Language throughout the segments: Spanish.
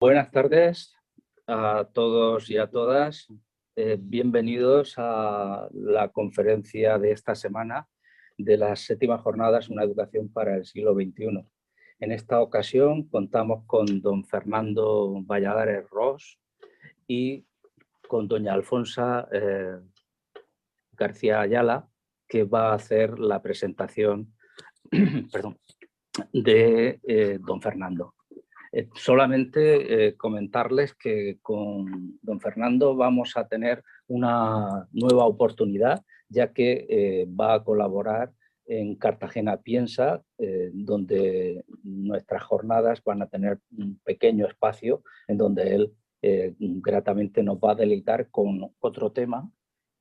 Buenas tardes a todos y a todas. Bienvenidos a la conferencia de esta semana de las 7ª jornadas Una educación para el siglo XXI. En esta ocasión contamos con don Fernando Valladares Ros y con doña Alfonsa García Ayala, que va a hacer la presentación de don Fernando. Solamente comentarles que con don Fernando vamos a tener una nueva oportunidad, ya que va a colaborar en Cartagena Piensa, donde nuestras jornadas van a tener un pequeño espacio en donde él gratamente nos va a deleitar con otro tema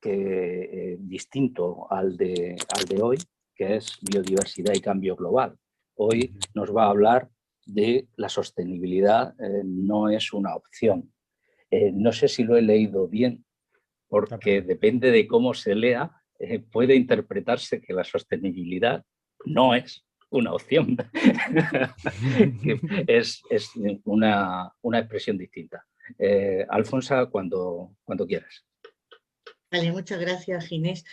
que, distinto al de hoy, que es biodiversidad y cambio global. Hoy nos va a hablar de la sostenibilidad, no es una opción. No sé si lo he leído bien, porque depende de cómo se lea, puede interpretarse que la sostenibilidad no es una opción, que es una expresión distinta. Alfonsa, cuando quieras. Vale, muchas gracias, Ginés.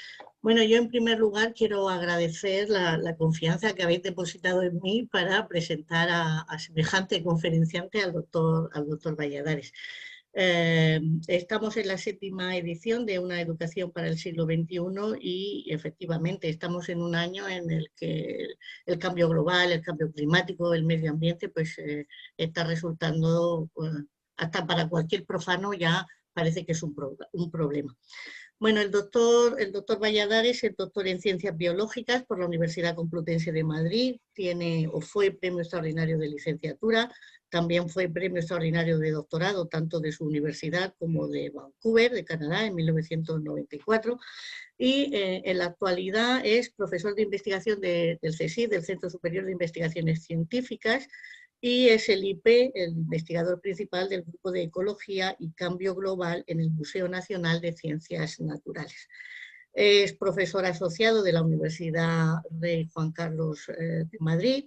Bueno, yo en primer lugar quiero agradecer la confianza que habéis depositado en mí para presentar a semejante conferenciante, al doctor Valladares. Estamos en la 7ª edición de Una educación para el siglo XXI y efectivamente estamos en un año en el que el cambio global, el cambio climático, el medio ambiente, pues está resultando, hasta para cualquier profano ya parece que es un problema. Bueno, el doctor Valladares es doctor en Ciencias Biológicas por la Universidad Complutense de Madrid, tiene o fue premio extraordinario de licenciatura, también fue premio extraordinario de doctorado, tanto de su universidad como de Vancouver, de Canadá, en 1994, y en la actualidad es profesor de investigación del CSIC, del Centro Superior de Investigaciones Científicas, y es el IP, el investigador principal del Grupo de Ecología y Cambio Global en el Museo Nacional de Ciencias Naturales. Es profesor asociado de la Universidad Rey Juan Carlos de Madrid,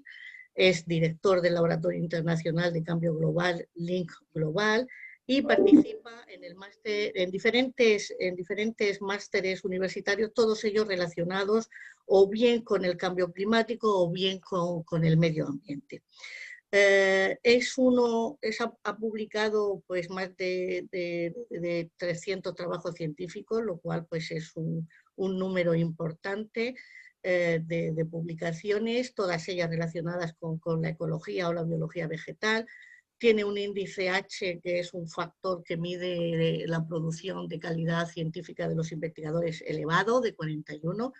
es director del Laboratorio Internacional de Cambio Global, Link Global, y participa en el máster, en diferentes másteres universitarios, todos ellos relacionados o bien con el cambio climático o bien con el medio ambiente. Ha publicado pues más de 300 trabajos científicos, lo cual pues es un número importante de publicaciones, todas ellas relacionadas con la ecología o la biología vegetal. Tiene un índice H, que es un factor que mide la producción de calidad científica de los investigadores elevado, de 41,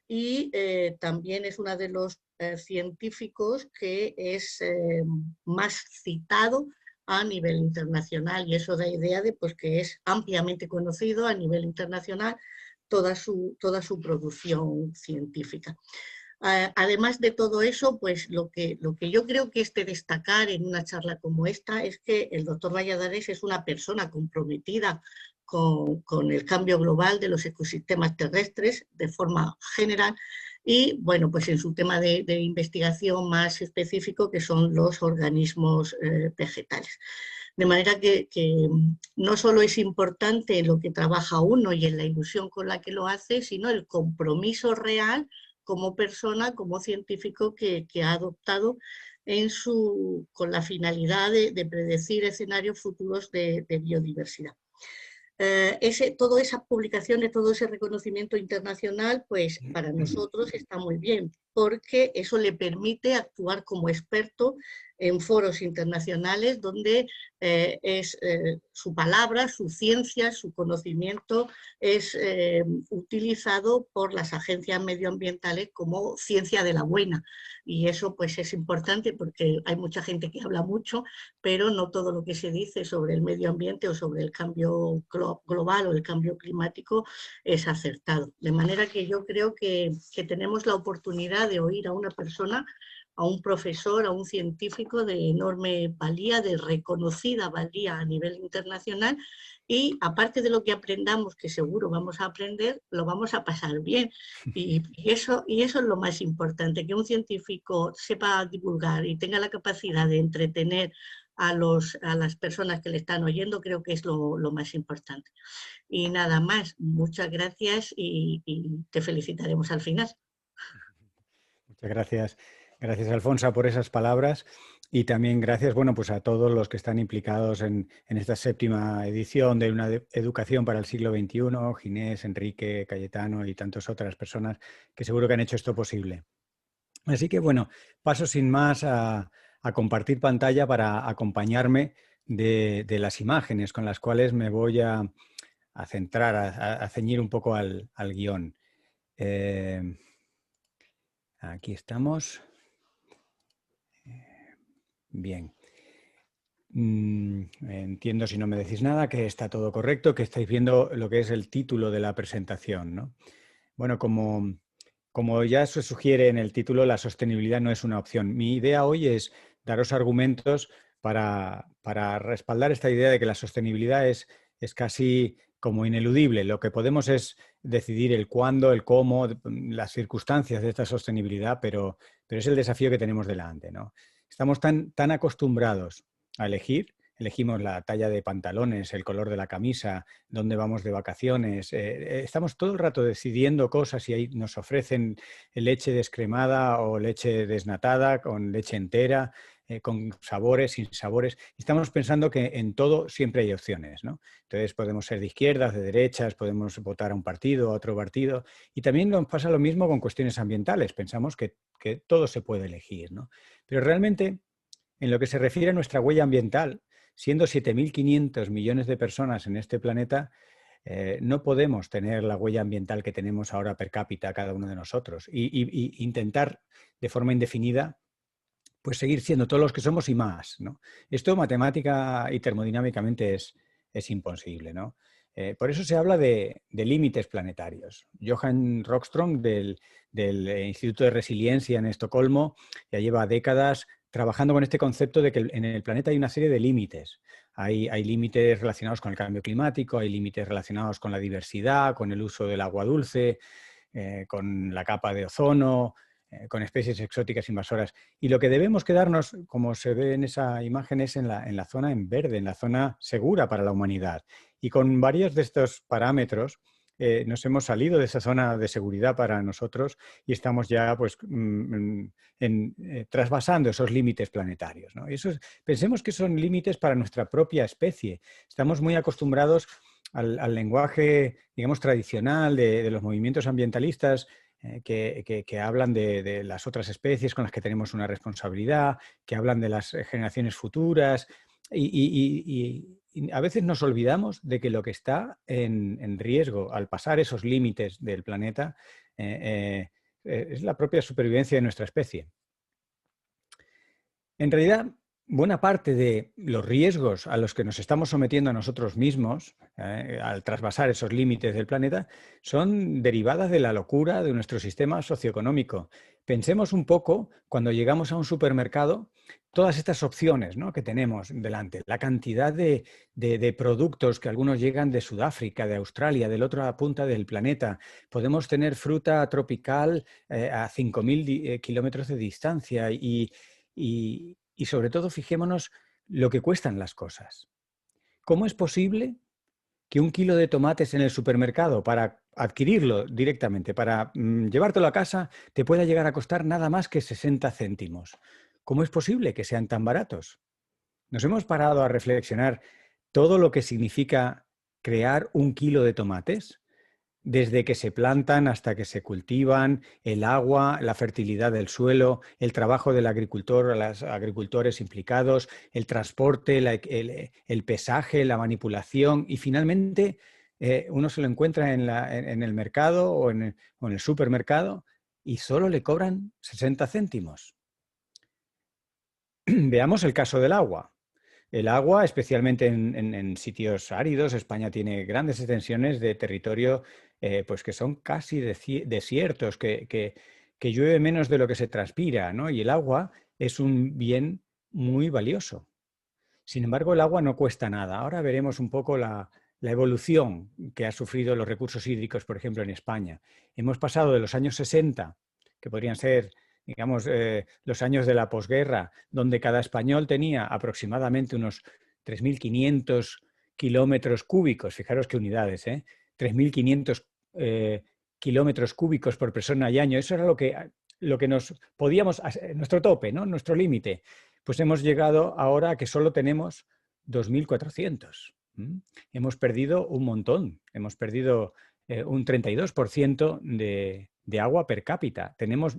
y también es uno de los científicos que es más citado a nivel internacional, y eso da idea de pues, que es ampliamente conocido a nivel internacional toda su producción científica. Además de todo eso, pues lo que yo creo que es de destacar en una charla como esta es que el doctor Valladares es una persona comprometida con el cambio global de los ecosistemas terrestres de forma general y, bueno, pues en su tema de investigación más específico, que son los organismos vegetales. De manera que no solo es importante lo que trabaja uno y en la ilusión con la que lo hace, sino el compromiso real como persona, como científico que ha adoptado con la finalidad de predecir escenarios futuros de biodiversidad. Todas esas publicaciones, todo ese reconocimiento internacional, pues para nosotros está muy bien, porque eso le permite actuar como experto en foros internacionales donde su palabra, su ciencia, su conocimiento es utilizado por las agencias medioambientales como ciencia de la buena. Y eso pues es importante porque hay mucha gente que habla mucho, pero no todo lo que se dice sobre el medio ambiente o sobre el cambio global o el cambio climático es acertado. De manera que yo creo que tenemos la oportunidad de oír a una persona, a un profesor, a un científico de enorme valía, de reconocida valía a nivel internacional, y aparte de lo que aprendamos, que seguro vamos a aprender, lo vamos a pasar bien. Y eso es lo más importante, que un científico sepa divulgar y tenga la capacidad de entretener a las personas que le están oyendo, creo que es lo más importante. Y nada más, muchas gracias y te felicitaremos al final. Muchas gracias. Gracias, Alfonsa, por esas palabras y también gracias, bueno, pues a todos los que están implicados en esta 7ª edición de una educación para el siglo XXI, Ginés, Enrique, Cayetano y tantas otras personas que seguro que han hecho esto posible. Así que, bueno, paso sin más a compartir pantalla para acompañarme de las imágenes con las cuales me voy a centrar, a ceñir un poco al guión. Aquí estamos. Bien. Entiendo, si no me decís nada, que está todo correcto, que estáis viendo lo que es el título de la presentación, ¿no? Bueno, como ya se sugiere en el título, la sostenibilidad no es una opción. Mi idea hoy es daros argumentos para respaldar esta idea de que la sostenibilidad es casi como ineludible. Lo que podemos es decidir el cuándo, el cómo, las circunstancias de esta sostenibilidad, pero es el desafío que tenemos delante, ¿no? Estamos tan acostumbrados a elegimos la talla de pantalones, el color de la camisa, dónde vamos de vacaciones. Estamos todo el rato decidiendo cosas y ahí nos ofrecen leche descremada o leche desnatada, con leche entera, con sabores, sin sabores. Estamos pensando que en todo siempre hay opciones, ¿no? Entonces podemos ser de izquierdas, de derechas, podemos votar a un partido, a otro partido. Y también nos pasa lo mismo con cuestiones ambientales. Pensamos que todo se puede elegir, ¿no? Pero realmente, en lo que se refiere a nuestra huella ambiental, siendo 7.500 millones de personas en este planeta, no podemos tener la huella ambiental que tenemos ahora per cápita cada uno de nosotros y intentar de forma indefinida pues seguir siendo todos los que somos y más, ¿no? Esto matemática y termodinámicamente es imposible, ¿no? Por eso se habla de límites planetarios. Johan Rockström del Instituto de Resiliencia en Estocolmo ya lleva décadas trabajando con este concepto de que en el planeta hay una serie de límites. Hay límites relacionados con el cambio climático, hay límites relacionados con la diversidad, con el uso del agua dulce, con la capa de ozono, con especies exóticas invasoras. Y lo que debemos quedarnos, como se ve en esa imagen, es en la zona en verde, en la zona segura para la humanidad. Y con varios de estos parámetros nos hemos salido de esa zona de seguridad para nosotros y estamos ya pues, trasvasando esos límites planetarios, ¿no? Y pensemos que son límites para nuestra propia especie. Estamos muy acostumbrados al lenguaje, digamos, tradicional de los movimientos ambientalistas, que hablan de las otras especies con las que tenemos una responsabilidad, que hablan de las generaciones futuras y a veces nos olvidamos de que lo que está en riesgo al pasar esos límites del planeta es la propia supervivencia de nuestra especie. En realidad, buena parte de los riesgos a los que nos estamos sometiendo a nosotros mismos al trasvasar esos límites del planeta son derivadas de la locura de nuestro sistema socioeconómico. Pensemos un poco cuando llegamos a un supermercado, todas estas opciones, ¿no?, que tenemos delante, la cantidad de productos que algunos llegan de Sudáfrica, de Australia, de la otra punta del planeta. Podemos tener fruta tropical a 5.000 kilómetros de distancia y sobre todo, fijémonos lo que cuestan las cosas. ¿Cómo es posible que 1 kilo de tomates en el supermercado, para adquirirlo directamente, para llevártelo a casa, te pueda llegar a costar nada más que 60 céntimos? ¿Cómo es posible que sean tan baratos? ¿Nos hemos parado a reflexionar todo lo que significa crear 1 kilo de tomates? Desde que se plantan hasta que se cultivan, el agua, la fertilidad del suelo, el trabajo del agricultor, los agricultores implicados, el transporte, el pesaje, la manipulación y finalmente uno se lo encuentra en el mercado o en el supermercado y solo le cobran 60 céntimos. Veamos el caso del agua. El agua, especialmente en sitios áridos, España tiene grandes extensiones de territorio pues que son casi desiertos, que llueve menos de lo que se transpira, ¿no? Y el agua es un bien muy valioso. Sin embargo, el agua no cuesta nada. Ahora veremos un poco la evolución que ha sufrido los recursos hídricos, por ejemplo, en España. Hemos pasado de los años 60, que podrían ser digamos, los años de la posguerra, donde cada español tenía aproximadamente unos 3.500 kilómetros cúbicos, fijaros qué unidades, 3.500 kilómetros cúbicos por persona y año, eso era lo que nos podíamos, nuestro tope, ¿no? Nuestro límite. Pues hemos llegado ahora a que solo tenemos 2.400. Hemos perdido un montón, hemos perdido un 32% de agua per cápita. Tenemos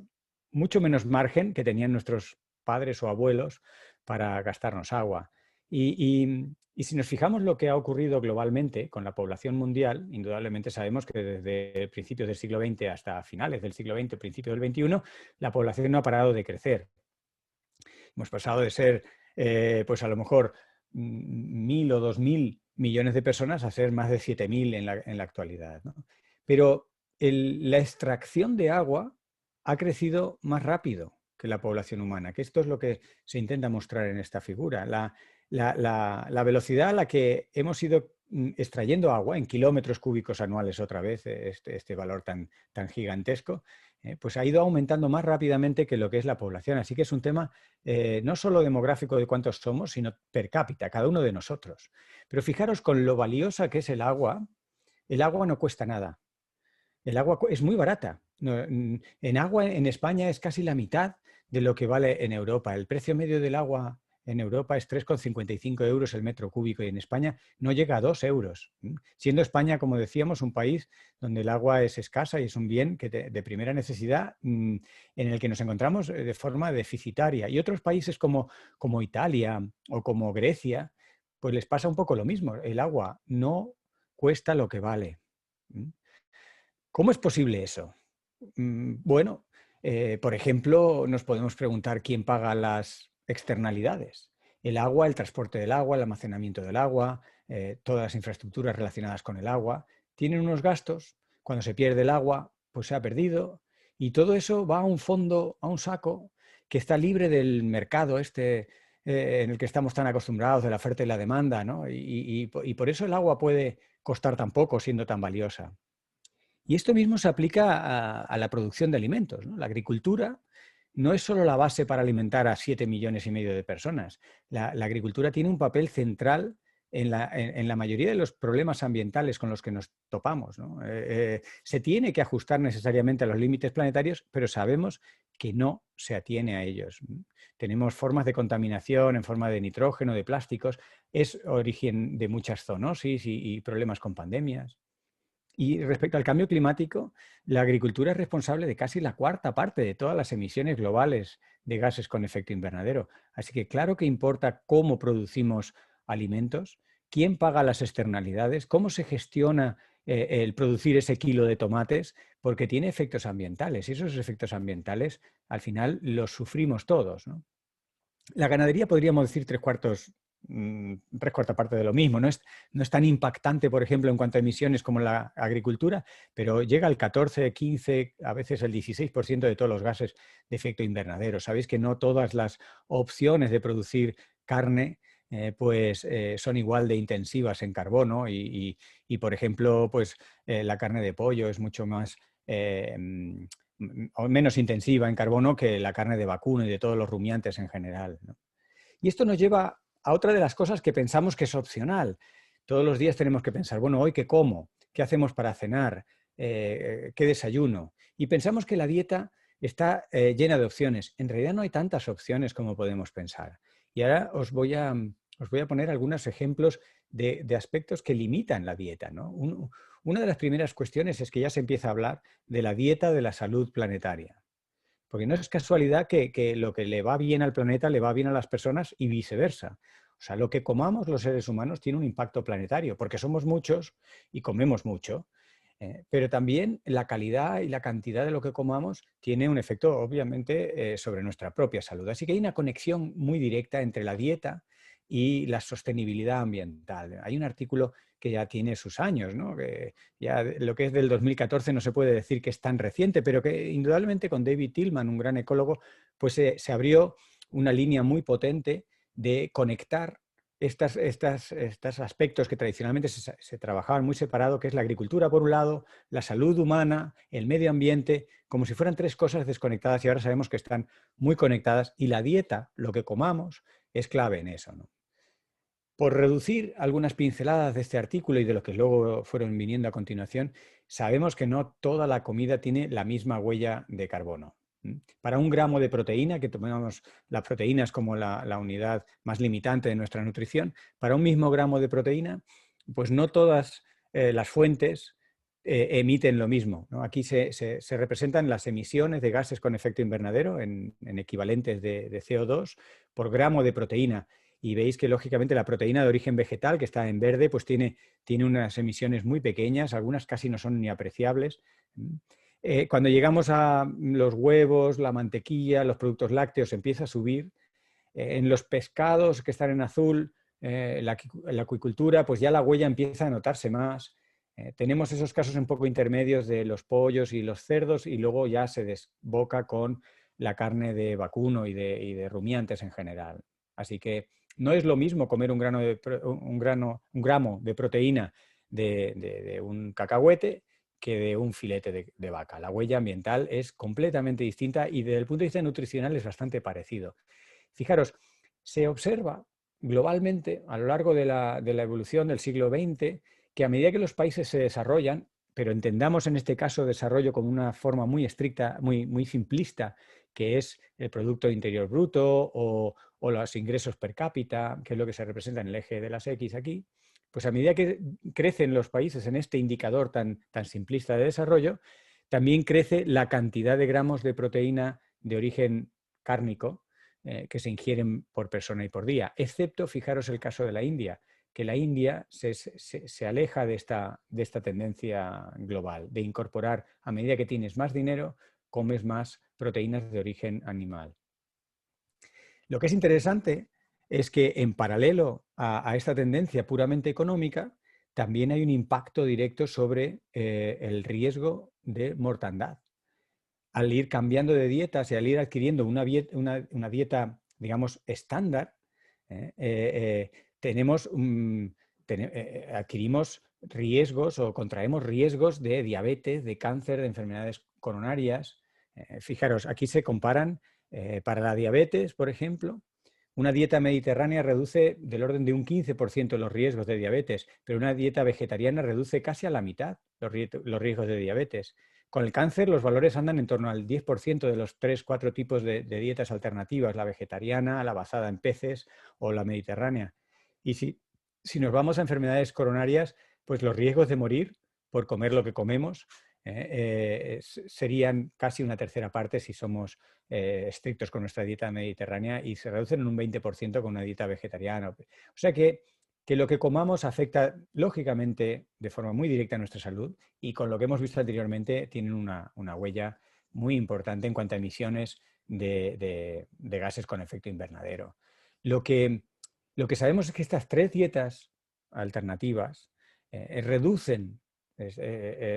mucho menos margen que tenían nuestros padres o abuelos para gastarnos agua. Y si nos fijamos lo que ha ocurrido globalmente con la población mundial, indudablemente sabemos que desde principios del siglo XX hasta finales del siglo XX, principios del XXI, la población no ha parado de crecer. Hemos pasado de ser, pues a lo mejor, 1.000 o 2.000 millones de personas a ser más de 7.000 en la actualidad, ¿no? Pero la extracción de agua ha crecido más rápido que la población humana, que esto es lo que se intenta mostrar en esta figura. La velocidad a la que hemos ido extrayendo agua en kilómetros cúbicos anuales, otra vez, este valor tan gigantesco, pues ha ido aumentando más rápidamente que lo que es la población. Así que es un tema no solo demográfico de cuántos somos, sino per cápita, cada uno de nosotros. Pero fijaros con lo valiosa que es el agua no cuesta nada. El agua es muy barata. En agua en España es casi la mitad de lo que vale en Europa. El precio medio del agua en Europa es 3,55 euros el metro cúbico y en España no llega a 2 euros. Siendo España, como decíamos, un país donde el agua es escasa y es un bien que de primera necesidad en el que nos encontramos de forma deficitaria. Y otros países como Italia o como Grecia, pues les pasa un poco lo mismo. El agua no cuesta lo que vale. ¿Cómo es posible eso? Bueno, por ejemplo, nos podemos preguntar quién paga las externalidades. El agua, el transporte del agua, el almacenamiento del agua, todas las infraestructuras relacionadas con el agua, tienen unos gastos. Cuando se pierde el agua, pues se ha perdido. Y todo eso va a un fondo, a un saco, que está libre del mercado en el que estamos tan acostumbrados, de la oferta y la demanda, ¿no? Y por eso el agua puede costar tan poco siendo tan valiosa. Y esto mismo se aplica a la producción de alimentos, ¿no? La agricultura no es solo la base para alimentar a 7,5 millones de personas. La agricultura tiene un papel central en la mayoría de los problemas ambientales con los que nos topamos, ¿no? Se tiene que ajustar necesariamente a los límites planetarios, pero sabemos que no se atiene a ellos. Tenemos formas de contaminación en forma de nitrógeno, de plásticos, es origen de muchas zoonosis y problemas con pandemias. Y respecto al cambio climático, la agricultura es responsable de casi la 1/4 parte de todas las emisiones globales de gases con efecto invernadero. Así que claro que importa cómo producimos alimentos, quién paga las externalidades, cómo se gestiona el producir ese kilo de tomates, porque tiene efectos ambientales y esos efectos ambientales al final los sufrimos todos, ¿no? La ganadería podríamos decir 3/4 parte de lo mismo. No es tan impactante, por ejemplo, en cuanto a emisiones como la agricultura, pero llega al 14, 15, a veces el 16% de todos los gases de efecto invernadero. Sabéis que no todas las opciones de producir carne son igual de intensivas en carbono y por ejemplo, pues la carne de pollo es mucho más o menos intensiva en carbono que la carne de vacuno y de todos los rumiantes en general, ¿no? Y esto nos lleva a otra de las cosas que pensamos que es opcional. Todos los días tenemos que pensar, bueno, ¿hoy qué como? ¿Qué hacemos para cenar? ¿Qué desayuno? Y pensamos que la dieta está llena de opciones. En realidad no hay tantas opciones como podemos pensar. Y ahora os voy a poner algunos ejemplos de aspectos que limitan la dieta, ¿no? Una de las primeras cuestiones es que ya se empieza a hablar de la dieta de la salud planetaria. Porque no es casualidad que lo que le va bien al planeta le va bien a las personas y viceversa. O sea, lo que comamos los seres humanos tiene un impacto planetario, porque somos muchos y comemos mucho, pero también la calidad y la cantidad de lo que comamos tiene un efecto, obviamente, sobre nuestra propia salud. Así que hay una conexión muy directa entre la dieta y la sostenibilidad ambiental. Hay un artículo que ya tiene sus años, ¿no? Que ya lo que es del 2014 no se puede decir que es tan reciente, pero que indudablemente con David Tillman, un gran ecólogo, pues se abrió una línea muy potente de conectar estos aspectos que tradicionalmente se trabajaban muy separado, que es la agricultura por un lado, la salud humana, el medio ambiente, como si fueran tres cosas desconectadas y ahora sabemos que están muy conectadas y la dieta, lo que comamos, es clave en eso, ¿no? Por reducir algunas pinceladas de este artículo y de lo que luego fueron viniendo a continuación, sabemos que no toda la comida tiene la misma huella de carbono. Para un gramo de proteína, que tomamos las proteínas como la unidad más limitante de nuestra nutrición, para un mismo gramo de proteína, pues no todas las fuentes emiten lo mismo, ¿no? Aquí se representan las emisiones de gases con efecto invernadero en equivalentes de CO2 por gramo de proteína. Y veis que, lógicamente, la proteína de origen vegetal, que está en verde, pues tiene unas emisiones muy pequeñas, algunas casi no son ni apreciables. Cuando llegamos a los huevos, la mantequilla, los productos lácteos, empieza a subir. En los pescados que están en azul, la acuicultura, pues ya la huella empieza a notarse más. Tenemos esos casos un poco intermedios de los pollos y los cerdos y luego ya se desboca con la carne de vacuno y de rumiantes en general. Así que no es lo mismo comer un gramo de proteína de un cacahuete que de un filete de vaca. La huella ambiental es completamente distinta y desde el punto de vista nutricional es bastante parecido. Fijaros, se observa globalmente a lo largo de la evolución del siglo XX que a medida que los países se desarrollan, pero entendamos en este caso desarrollo como una forma muy estricta, muy simplista, que es el Producto Interior Bruto o los ingresos per cápita, que es lo que se representa en el eje de las X aquí, pues a medida que crecen los países en este indicador tan simplista de desarrollo, también crece la cantidad de gramos de proteína de origen cárnico que se ingieren por persona y por día, excepto, fijaros el caso de la India, que la India se aleja de esta tendencia global, de incorporar, a medida que tienes más dinero, comes más proteínas de origen animal. Lo que es interesante es que en paralelo a esta tendencia puramente económica, también hay un impacto directo sobre el riesgo de mortandad. Al ir cambiando de dietas y al ir adquiriendo una dieta, digamos, estándar, adquirimos riesgos o contraemos riesgos de diabetes, de cáncer, de enfermedades coronarias. Fijaros, aquí se comparan para la diabetes, por ejemplo, una dieta mediterránea reduce del orden de un 15% los riesgos de diabetes, pero una dieta vegetariana reduce casi a la mitad los riesgos de diabetes. Con el cáncer los valores andan en torno al 10% de los 3-4 tipos de dietas alternativas, la vegetariana, la basada en peces o la mediterránea. Y si nos vamos a enfermedades coronarias, pues los riesgos de morir por comer lo que comemos serían casi una tercera parte si somos estrictos con nuestra dieta mediterránea y se reducen en un 20% con una dieta vegetariana. O sea que lo que comamos afecta lógicamente de forma muy directa a nuestra salud y con lo que hemos visto anteriormente tienen una huella muy importante en cuanto a emisiones de gases con efecto invernadero. Lo que sabemos es que estas tres dietas alternativas reducen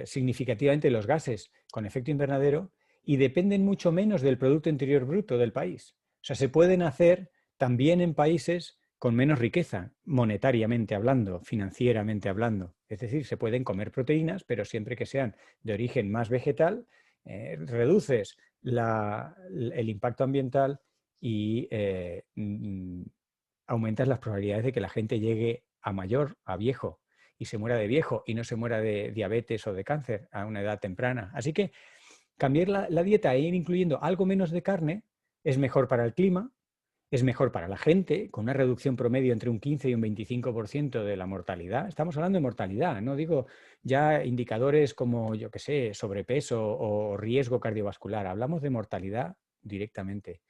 significativamente los gases con efecto invernadero y dependen mucho menos del Producto Interior Bruto del país. O sea, se pueden hacer también en países con menos riqueza, monetariamente hablando, financieramente hablando. Es decir, se pueden comer proteínas, pero siempre que sean de origen más vegetal, reduces el impacto ambiental y aumentas las probabilidades de que la gente llegue a mayor, a viejo, y se muera de viejo y no se muera de diabetes o de cáncer a una edad temprana. Así que cambiar la dieta e ir incluyendo algo menos de carne es mejor para el clima, es mejor para la gente, con una reducción promedio entre un 15 y un 25% de la mortalidad. Estamos hablando de mortalidad, no digo ya indicadores como, yo qué sé, sobrepeso o riesgo cardiovascular. Hablamos de mortalidad directamente.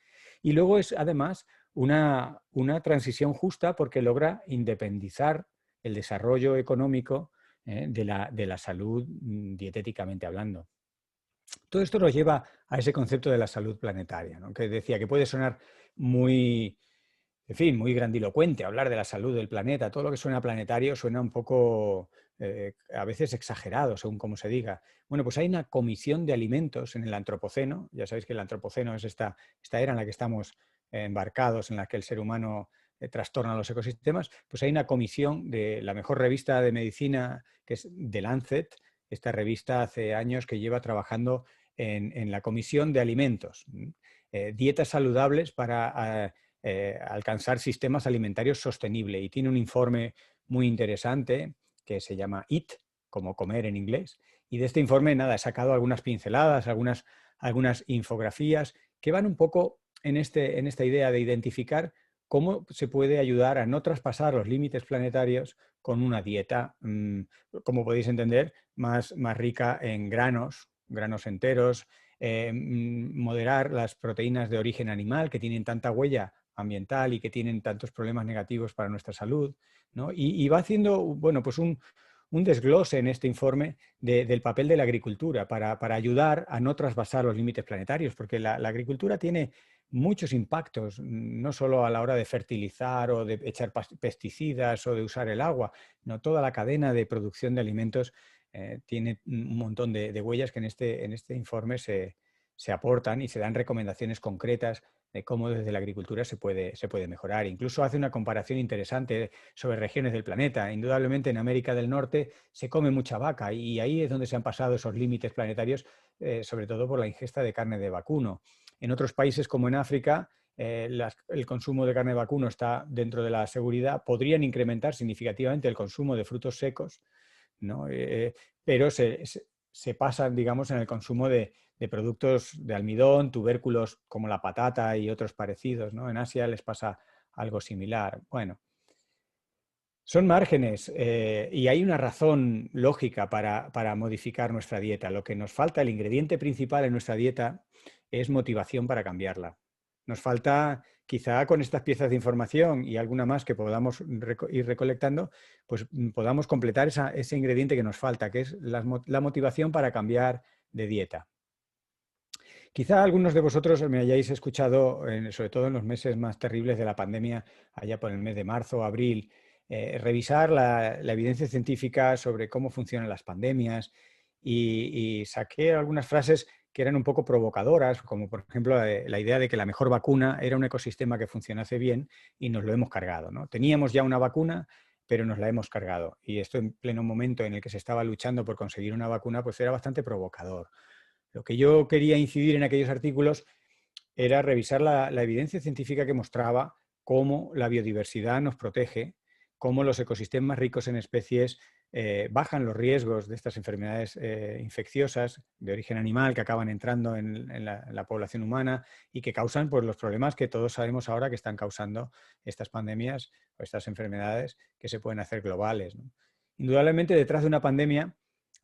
Y luego es además una transición justa porque logra independizar el desarrollo económico de la salud dietéticamente hablando. Todo esto nos lleva a ese concepto de la salud planetaria, ¿no? Que decía que puede sonar muy, en fin, muy grandilocuente hablar de la salud del planeta. Todo lo que suena planetario suena un poco, a veces exagerado, según cómo se diga. Bueno, pues hay una comisión de alimentos en el Antropoceno. Ya sabéis que el Antropoceno es esta era en la que estamos embarcados, en la que el ser humano trastornan los ecosistemas, pues hay una comisión de la mejor revista de medicina, que es The Lancet. Esta revista hace años que lleva trabajando en la comisión de alimentos, dietas saludables para alcanzar sistemas alimentarios sostenibles, y tiene un informe muy interesante que se llama EAT, como comer en inglés, y de este informe nada, he sacado algunas pinceladas, algunas infografías que van un poco en esta idea de identificar cómo se puede ayudar a no traspasar los límites planetarios con una dieta, como podéis entender, más rica en granos enteros, moderar las proteínas de origen animal que tienen tanta huella ambiental y que tienen tantos problemas negativos para nuestra salud, ¿no? Y va haciendo, bueno, pues un desglose en este informe del papel de la agricultura para ayudar a no trasvasar los límites planetarios, porque la agricultura tiene muchos impactos, no solo a la hora de fertilizar o de echar pesticidas o de usar el agua, no, toda la cadena de producción de alimentos tiene un montón de huellas que en este informe se aportan, y se dan recomendaciones concretas de cómo desde la agricultura se puede mejorar. Incluso hace una comparación interesante sobre regiones del planeta. Indudablemente en América del Norte se come mucha vaca, y ahí es donde se han pasado esos límites planetarios, sobre todo por la ingesta de carne de vacuno. En otros países, como en África, el consumo de carne de vacuno está dentro de la seguridad. Podrían incrementar significativamente el consumo de frutos secos, ¿no? Pero se pasan, digamos, en el consumo de productos de almidón, tubérculos como la patata y otros parecidos, ¿no? En Asia les pasa algo similar. Bueno, son márgenes, y hay una razón lógica para modificar nuestra dieta. Lo que nos falta, el ingrediente principal en nuestra dieta, es motivación para cambiarla. Nos falta, quizá con estas piezas de información y alguna más que podamos ir recolectando, pues podamos completar ese ingrediente que nos falta, que es la motivación para cambiar de dieta. Quizá algunos de vosotros me hayáis escuchado, sobre todo en los meses más terribles de la pandemia, allá por el mes de marzo o abril, revisar la evidencia científica sobre cómo funcionan las pandemias, y saqué algunas frases que eran un poco provocadoras, como por ejemplo la idea de que la mejor vacuna era un ecosistema que funcionase bien, y nos lo hemos cargado, ¿no? Teníamos ya una vacuna, pero nos la hemos cargado. Y esto en pleno momento en el que se estaba luchando por conseguir una vacuna, pues era bastante provocador. Lo que yo quería incidir en aquellos artículos era revisar la evidencia científica que mostraba cómo la biodiversidad nos protege, cómo los ecosistemas ricos en especies bajan los riesgos de estas enfermedades infecciosas de origen animal que acaban entrando en la población humana, y que causan, pues, los problemas que todos sabemos ahora que están causando estas pandemias o estas enfermedades que se pueden hacer globales, ¿no? Indudablemente, detrás de una pandemia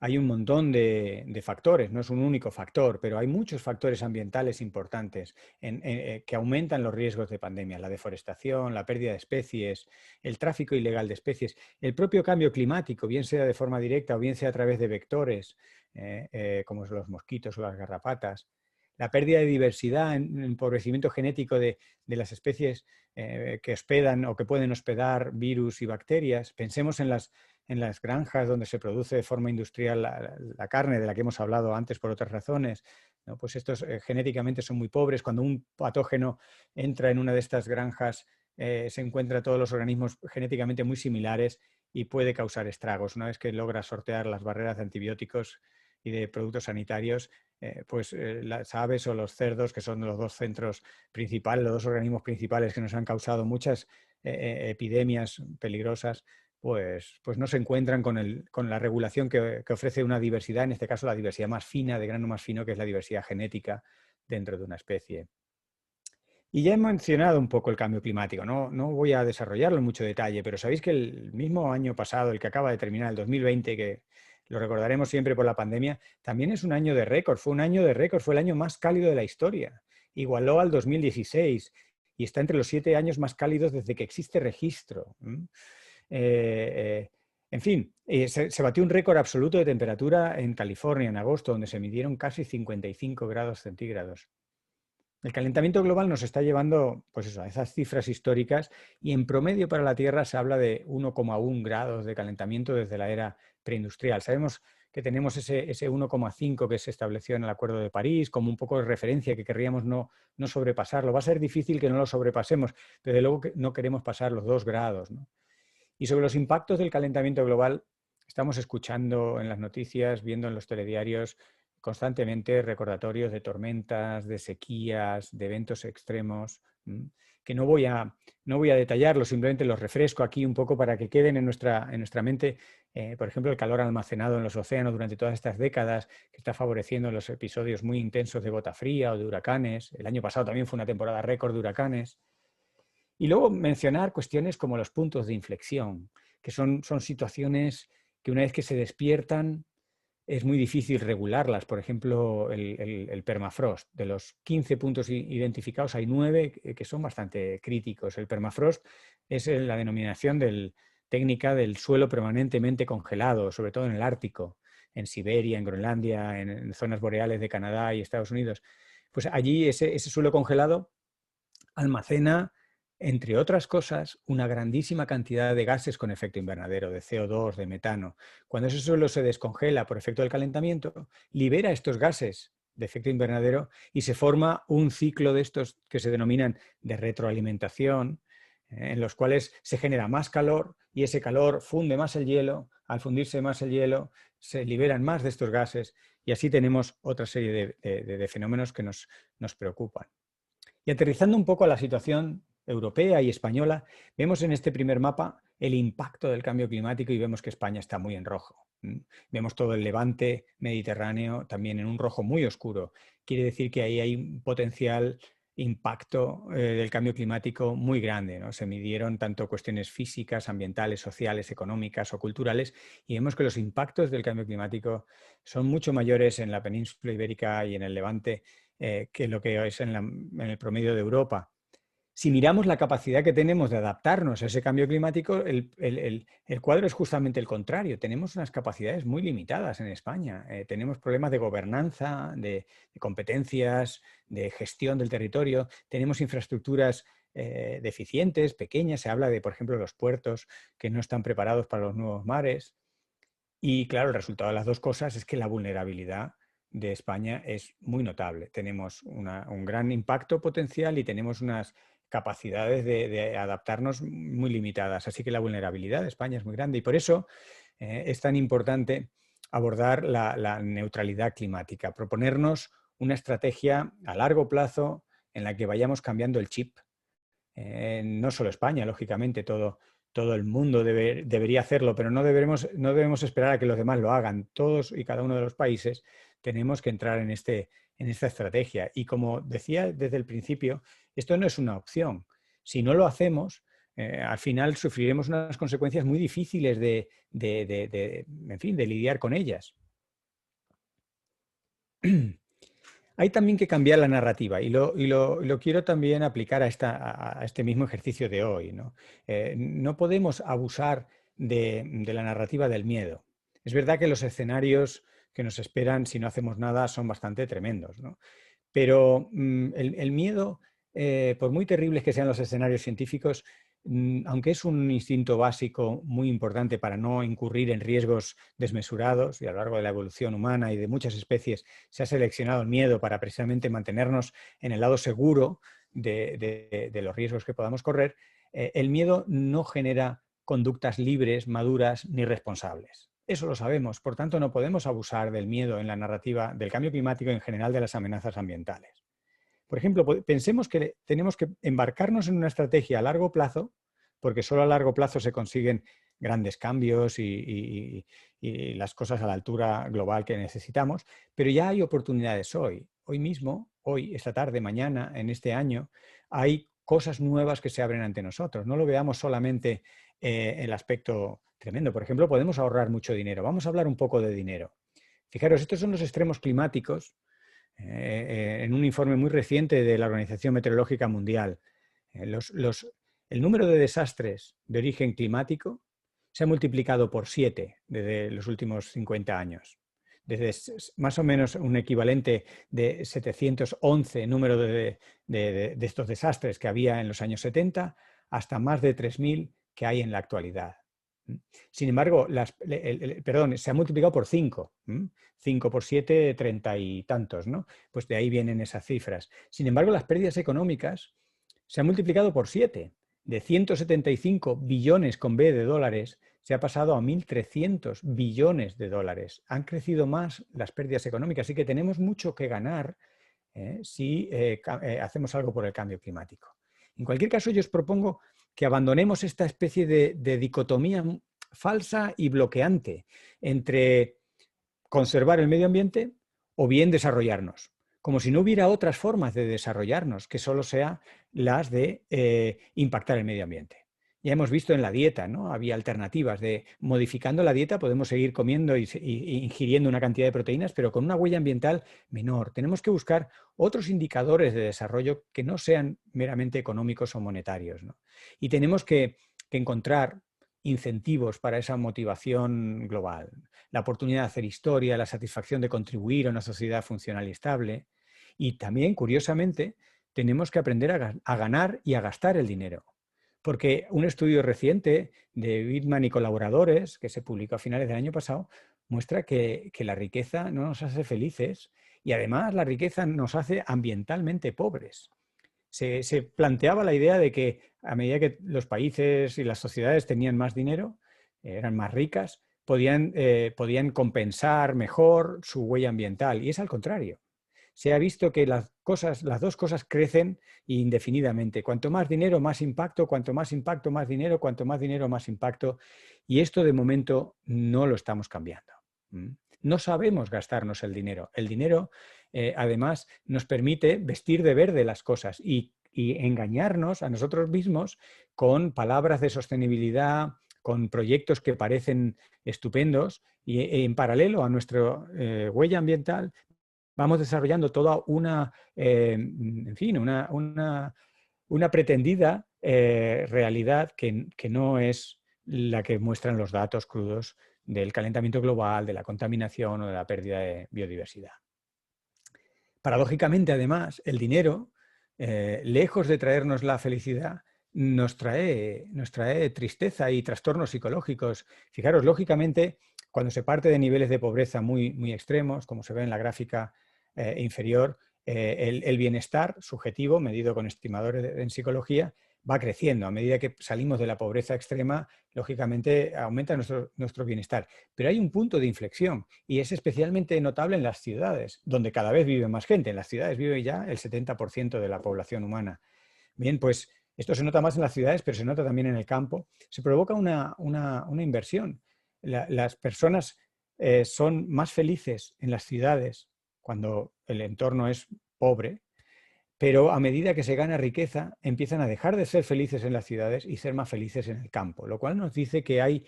hay un montón de factores, no es un único factor, pero hay muchos factores ambientales importantes que aumentan los riesgos de pandemia: la deforestación, la pérdida de especies, el tráfico ilegal de especies, el propio cambio climático, bien sea de forma directa o bien sea a través de vectores, como los mosquitos o las garrapatas, la pérdida de diversidad, el empobrecimiento genético de las especies que hospedan o que pueden hospedar virus y bacterias. Pensemos en las granjas donde se produce de forma industrial la carne de la que hemos hablado antes por otras razones, ¿no? Pues estos genéticamente son muy pobres. Cuando un patógeno entra en una de estas granjas, se encuentra todos los organismos genéticamente muy similares y puede causar estragos. Una vez que logra sortear las barreras de antibióticos y de productos sanitarios, las aves o los cerdos, que son los dos centros principales, los dos organismos principales que nos han causado muchas epidemias peligrosas, pues no se encuentran con la regulación que ofrece una diversidad, en este caso la diversidad más fina, de grano más fino, que es la diversidad genética dentro de una especie. Y ya he mencionado un poco el cambio climático, no voy a desarrollarlo en mucho detalle, pero sabéis que el mismo año pasado, el que acaba de terminar, el 2020, que lo recordaremos siempre por la pandemia, también es un año de récord, fue el año más cálido de la historia, igualó al 2016 y está entre los 7 años más cálidos desde que existe registro. En fin, se batió un récord absoluto de temperatura en California en agosto, donde se midieron casi 55 grados centígrados. El calentamiento global nos está llevando, pues eso, a esas cifras históricas, y en promedio para la Tierra se habla de 1,1 grados de calentamiento desde la era preindustrial. Sabemos que tenemos ese 1,5 que se estableció en el Acuerdo de París como un poco de referencia que querríamos no sobrepasarlo. Va a ser difícil que no lo sobrepasemos, pero de luego que no queremos pasar los 2 grados, ¿no? Y sobre los impactos del calentamiento global, estamos escuchando en las noticias, viendo en los telediarios constantemente recordatorios de tormentas, de sequías, de eventos extremos, que no voy a detallarlos, simplemente los refresco aquí un poco para que queden en nuestra mente, por ejemplo, el calor almacenado en los océanos durante todas estas décadas, que está favoreciendo los episodios muy intensos de gota fría o de huracanes. El año pasado también fue una temporada récord de huracanes. Y luego mencionar cuestiones como los puntos de inflexión, que son situaciones que una vez que se despiertan es muy difícil regularlas. Por ejemplo, el permafrost. De los 15 puntos identificados hay 9 que son bastante críticos. El permafrost es la denominación técnica del suelo permanentemente congelado, sobre todo en el Ártico, en Siberia, en Groenlandia, en zonas boreales de Canadá y Estados Unidos. Pues allí ese suelo congelado almacena, entre otras cosas, una grandísima cantidad de gases con efecto invernadero, de CO2, de metano. Cuando ese suelo se descongela por efecto del calentamiento, libera estos gases de efecto invernadero y se forma un ciclo de estos que se denominan de retroalimentación, en los cuales se genera más calor y ese calor funde más el hielo. Al fundirse más el hielo, se liberan más de estos gases y así tenemos otra serie de fenómenos que nos preocupan. Y aterrizando un poco a la situación europea y española, vemos en este primer mapa el impacto del cambio climático y vemos que España está muy en rojo. Vemos todo el levante mediterráneo también en un rojo muy oscuro. Quiere decir que ahí hay un potencial impacto del cambio climático muy grande, ¿no? Se midieron tanto cuestiones físicas, ambientales, sociales, económicas o culturales y vemos que los impactos del cambio climático son mucho mayores en la península ibérica y en el levante que lo que es en el promedio de Europa. Si miramos la capacidad que tenemos de adaptarnos a ese cambio climático, el cuadro es justamente el contrario. Tenemos unas capacidades muy limitadas en España. Tenemos problemas de gobernanza, de competencias, de gestión del territorio. Tenemos infraestructuras deficientes, pequeñas. Se habla de, por ejemplo, los puertos que no están preparados para los nuevos mares. Y claro, el resultado de las dos cosas es que la vulnerabilidad de España es muy notable. Tenemos un gran impacto potencial y tenemos unas capacidades de adaptarnos muy limitadas. Así que la vulnerabilidad de España es muy grande y por eso es tan importante abordar la neutralidad climática, proponernos una estrategia a largo plazo en la que vayamos cambiando el chip. No solo España, lógicamente, todo el mundo debería hacerlo, pero no debemos esperar a que los demás lo hagan. Todos y cada uno de los países tenemos que entrar en esta estrategia. Y como decía desde el principio, esto no es una opción. Si no lo hacemos, al final sufriremos unas consecuencias muy difíciles en fin, de lidiar con ellas. Hay también que cambiar la narrativa y lo quiero también aplicar a este mismo ejercicio de hoy, ¿no? No podemos abusar de la narrativa del miedo. Es verdad que los escenarios que nos esperan si no hacemos nada son bastante tremendos, ¿no? Pero el miedo, por muy terribles que sean los escenarios científicos, aunque es un instinto básico muy importante para no incurrir en riesgos desmesurados, y a lo largo de la evolución humana y de muchas especies se ha seleccionado el miedo para precisamente mantenernos en el lado seguro de los riesgos que podamos correr, el miedo no genera conductas libres, maduras ni responsables. Eso lo sabemos, por tanto no podemos abusar del miedo en la narrativa del cambio climático y en general de las amenazas ambientales. Por ejemplo, pensemos que tenemos que embarcarnos en una estrategia a largo plazo, porque solo a largo plazo se consiguen grandes cambios y las cosas a la altura global que necesitamos, pero ya hay oportunidades hoy mismo, hoy, esta tarde, mañana, en este año, hay cosas nuevas que se abren ante nosotros. No lo veamos solamente el aspecto tremendo. Por ejemplo, podemos ahorrar mucho dinero. Vamos a hablar un poco de dinero. Fijaros, estos son los extremos climáticos en un informe muy reciente de la Organización Meteorológica Mundial. El número de desastres de origen climático se ha multiplicado por 7 desde los últimos 50 años. Desde más o menos un equivalente de 711 número de estos desastres que había en los años 70 hasta más de 3.000 que hay en la actualidad. Sin embargo, se ha multiplicado por 5. 5 por 7, 30 y tantos, ¿no? Pues de ahí vienen esas cifras. Sin embargo, las pérdidas económicas se han multiplicado por 7. De 175 billones con B de dólares se ha pasado a 1.300 billones de dólares. Han crecido más las pérdidas económicas, así que tenemos mucho que ganar si hacemos algo por el cambio climático. En cualquier caso, yo os propongo que abandonemos esta especie de dicotomía falsa y bloqueante entre conservar el medio ambiente o bien desarrollarnos, como si no hubiera otras formas de desarrollarnos que solo sean las de impactar el medio ambiente. Ya hemos visto en la dieta, ¿no? Había alternativas de modificando la dieta podemos seguir comiendo y ingiriendo una cantidad de proteínas, pero con una huella ambiental menor. Tenemos que buscar otros indicadores de desarrollo que no sean meramente económicos o monetarios, ¿no? Y tenemos que encontrar incentivos para esa motivación global. La oportunidad de hacer historia, la satisfacción de contribuir a una sociedad funcional y estable. Y también, curiosamente, tenemos que aprender a ganar y a gastar el dinero. Porque un estudio reciente de Bittman y colaboradores, que se publicó a finales del año pasado, muestra que la riqueza no nos hace felices y además la riqueza nos hace ambientalmente pobres. Se planteaba la idea de que a medida que los países y las sociedades tenían más dinero, eran más ricas, podían compensar mejor su huella ambiental. Y es al contrario. Se ha visto que las dos cosas crecen indefinidamente. Cuanto más dinero, más impacto, cuanto más impacto, más dinero, cuanto más dinero, más impacto. Y esto de momento no lo estamos cambiando. No sabemos gastarnos el dinero. El dinero, además, nos permite vestir de verde las cosas y engañarnos a nosotros mismos con palabras de sostenibilidad, con proyectos que parecen estupendos y en paralelo a nuestra huella ambiental vamos desarrollando toda una, en fin, una pretendida realidad que no es la que muestran los datos crudos del calentamiento global, de la contaminación o de la pérdida de biodiversidad. Paradójicamente, además, el dinero, lejos de traernos la felicidad, nos trae tristeza y trastornos psicológicos. Fijaros, lógicamente, cuando se parte de niveles de pobreza muy extremos, como se ve en la gráfica inferior, el bienestar subjetivo, medido con estimadores en psicología, va creciendo. A medida que salimos de la pobreza extrema, lógicamente aumenta nuestro bienestar. Pero hay un punto de inflexión y es especialmente notable en las ciudades, donde cada vez vive más gente. En las ciudades vive ya el 70% de la población humana. Bien, pues esto se nota más en las ciudades, pero se nota también en el campo. Se provoca una inversión. Las personas son más felices en las ciudades cuando el entorno es pobre, pero a medida que se gana riqueza, empiezan a dejar de ser felices en las ciudades y ser más felices en el campo, lo cual nos dice que hay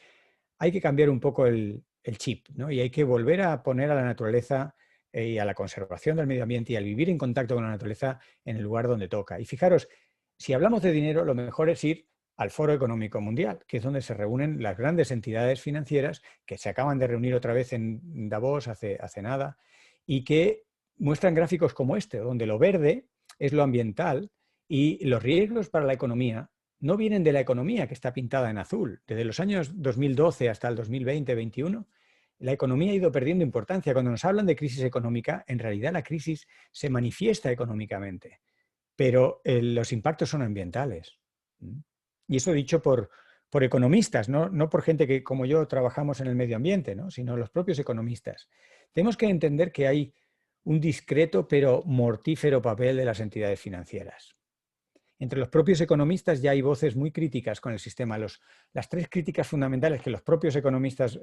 que cambiar un poco el chip, ¿no? Y hay que volver a poner a la naturaleza y a la conservación del medio ambiente y al vivir en contacto con la naturaleza en el lugar donde toca. Y fijaros, si hablamos de dinero, lo mejor es ir al Foro Económico Mundial, que es donde se reúnen las grandes entidades financieras que se acaban de reunir otra vez en Davos hace nada y que muestran gráficos como este, donde lo verde es lo ambiental y los riesgos para la economía no vienen de la economía que está pintada en azul. Desde los años 2012 hasta el 2020-21, la economía ha ido perdiendo importancia. Cuando nos hablan de crisis económica, en realidad la crisis se manifiesta económicamente, pero los impactos son ambientales. Y eso dicho por economistas, no por gente que como yo trabajamos en el medio ambiente, ¿no? Sino los propios economistas. Tenemos que entender que hay un discreto pero mortífero papel de las entidades financieras. Entre los propios economistas ya hay voces muy críticas con el sistema. Las tres críticas fundamentales que los propios economistas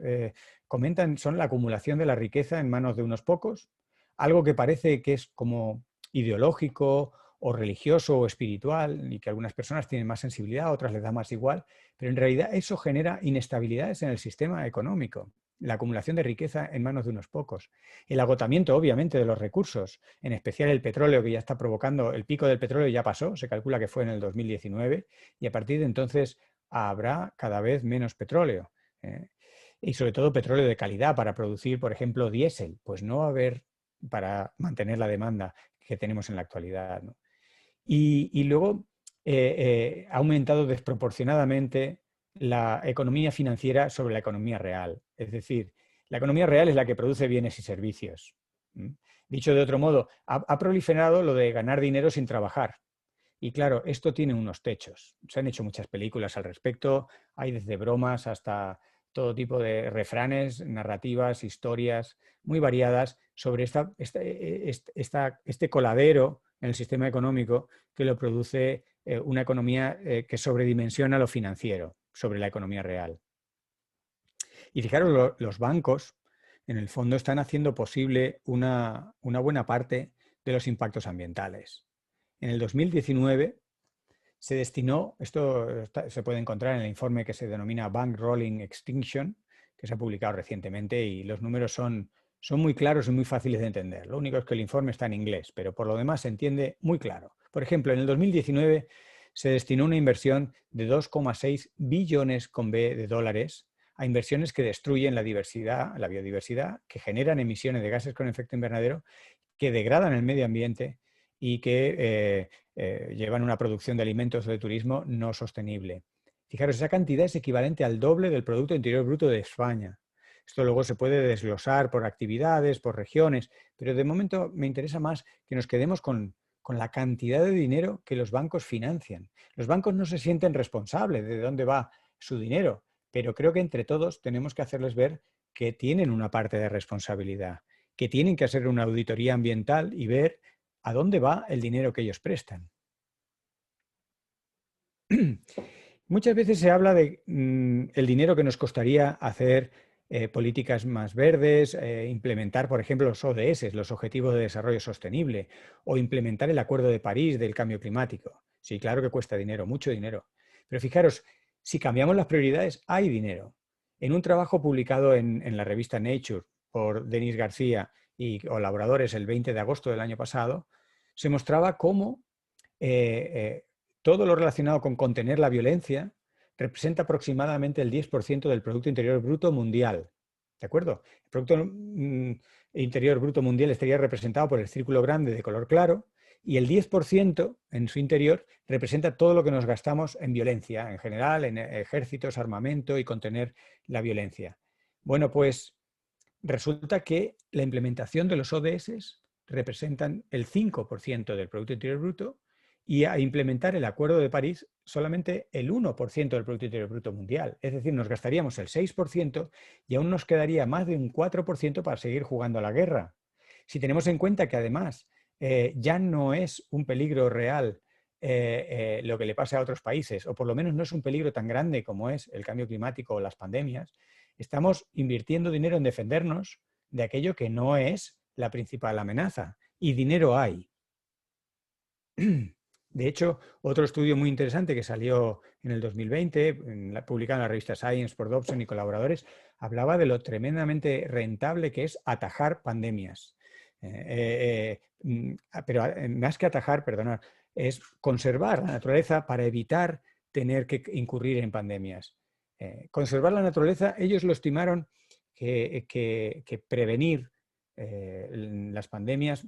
comentan son la acumulación de la riqueza en manos de unos pocos, algo que parece que es como ideológico o religioso o espiritual y que algunas personas tienen más sensibilidad, otras les da más igual, pero en realidad eso genera inestabilidades en el sistema económico. La acumulación de riqueza en manos de unos pocos. El agotamiento, obviamente, de los recursos, en especial el petróleo, que ya está provocando, el pico del petróleo ya pasó, se calcula que fue en el 2019, y a partir de entonces habrá cada vez menos petróleo. Y sobre todo petróleo de calidad para producir, por ejemplo, diésel. Pues no va a haber para mantener la demanda que tenemos en la actualidad, ¿no? Y luego ha aumentado desproporcionadamente la economía financiera sobre la economía real. Es decir, la economía real es la que produce bienes y servicios. Dicho de otro modo, ha proliferado lo de ganar dinero sin trabajar. Y claro, esto tiene unos techos. Se han hecho muchas películas al respecto, hay desde bromas hasta todo tipo de refranes, narrativas, historias muy variadas sobre este coladero en el sistema económico que lo produce una economía que sobredimensiona lo financiero sobre la economía real. Y fijaros, los bancos en el fondo están haciendo posible una buena parte de los impactos ambientales. En el 2019 se destinó, esto se puede encontrar en el informe que se denomina Bank Rolling Extinction, que se ha publicado recientemente, y los números son muy claros y muy fáciles de entender. Lo único es que el informe está en inglés, pero por lo demás se entiende muy claro. Por ejemplo, en el 2019 se destinó una inversión de 2,6 billones con B de dólares a inversiones que destruyen la biodiversidad, que generan emisiones de gases con efecto invernadero, que degradan el medio ambiente y que llevan una producción de alimentos o de turismo no sostenible. Fijaros, esa cantidad es equivalente al doble del Producto Interior Bruto de España. Esto luego se puede desglosar por actividades, por regiones, pero de momento me interesa más que nos quedemos con la cantidad de dinero que los bancos financian. Los bancos no se sienten responsables de dónde va su dinero, pero creo que entre todos tenemos que hacerles ver que tienen una parte de responsabilidad, que tienen que hacer una auditoría ambiental y ver a dónde va el dinero que ellos prestan. Muchas veces se habla de el dinero que nos costaría hacer políticas más verdes, implementar, por ejemplo, los ODS, los Objetivos de Desarrollo Sostenible, o implementar el Acuerdo de París del cambio climático. Sí, claro que cuesta dinero, mucho dinero. Pero fijaros, si cambiamos las prioridades, hay dinero. En un trabajo publicado en la revista Nature por Denis García y colaboradores el 20 de agosto del año pasado, se mostraba cómo todo lo relacionado con contener la violencia representa aproximadamente el 10% del Producto Interior Bruto mundial. ¿De acuerdo? El Producto Interior Bruto mundial estaría representado por el círculo grande de color claro y el 10% en su interior representa todo lo que nos gastamos en violencia, en general, en ejércitos, armamento y contener la violencia. Bueno, pues resulta que la implementación de los ODS representan el 5% del Producto Interior Bruto y a implementar el Acuerdo de París solamente el 1% del Producto Interior Bruto mundial. Es decir, nos gastaríamos el 6% y aún nos quedaría más de un 4% para seguir jugando a la guerra. Si tenemos en cuenta que además ya no es un peligro real lo que le pasa a otros países, o por lo menos no es un peligro tan grande como es el cambio climático o las pandemias, estamos invirtiendo dinero en defendernos de aquello que no es la principal amenaza. Y dinero hay. De hecho, otro estudio muy interesante que salió en el 2020, publicado en la revista Science por Dobson y colaboradores, hablaba de lo tremendamente rentable que es atajar pandemias. Pero más que atajar, perdonad, es conservar la naturaleza para evitar tener que incurrir en pandemias. Conservar la naturaleza, ellos lo estimaron que prevenir las pandemias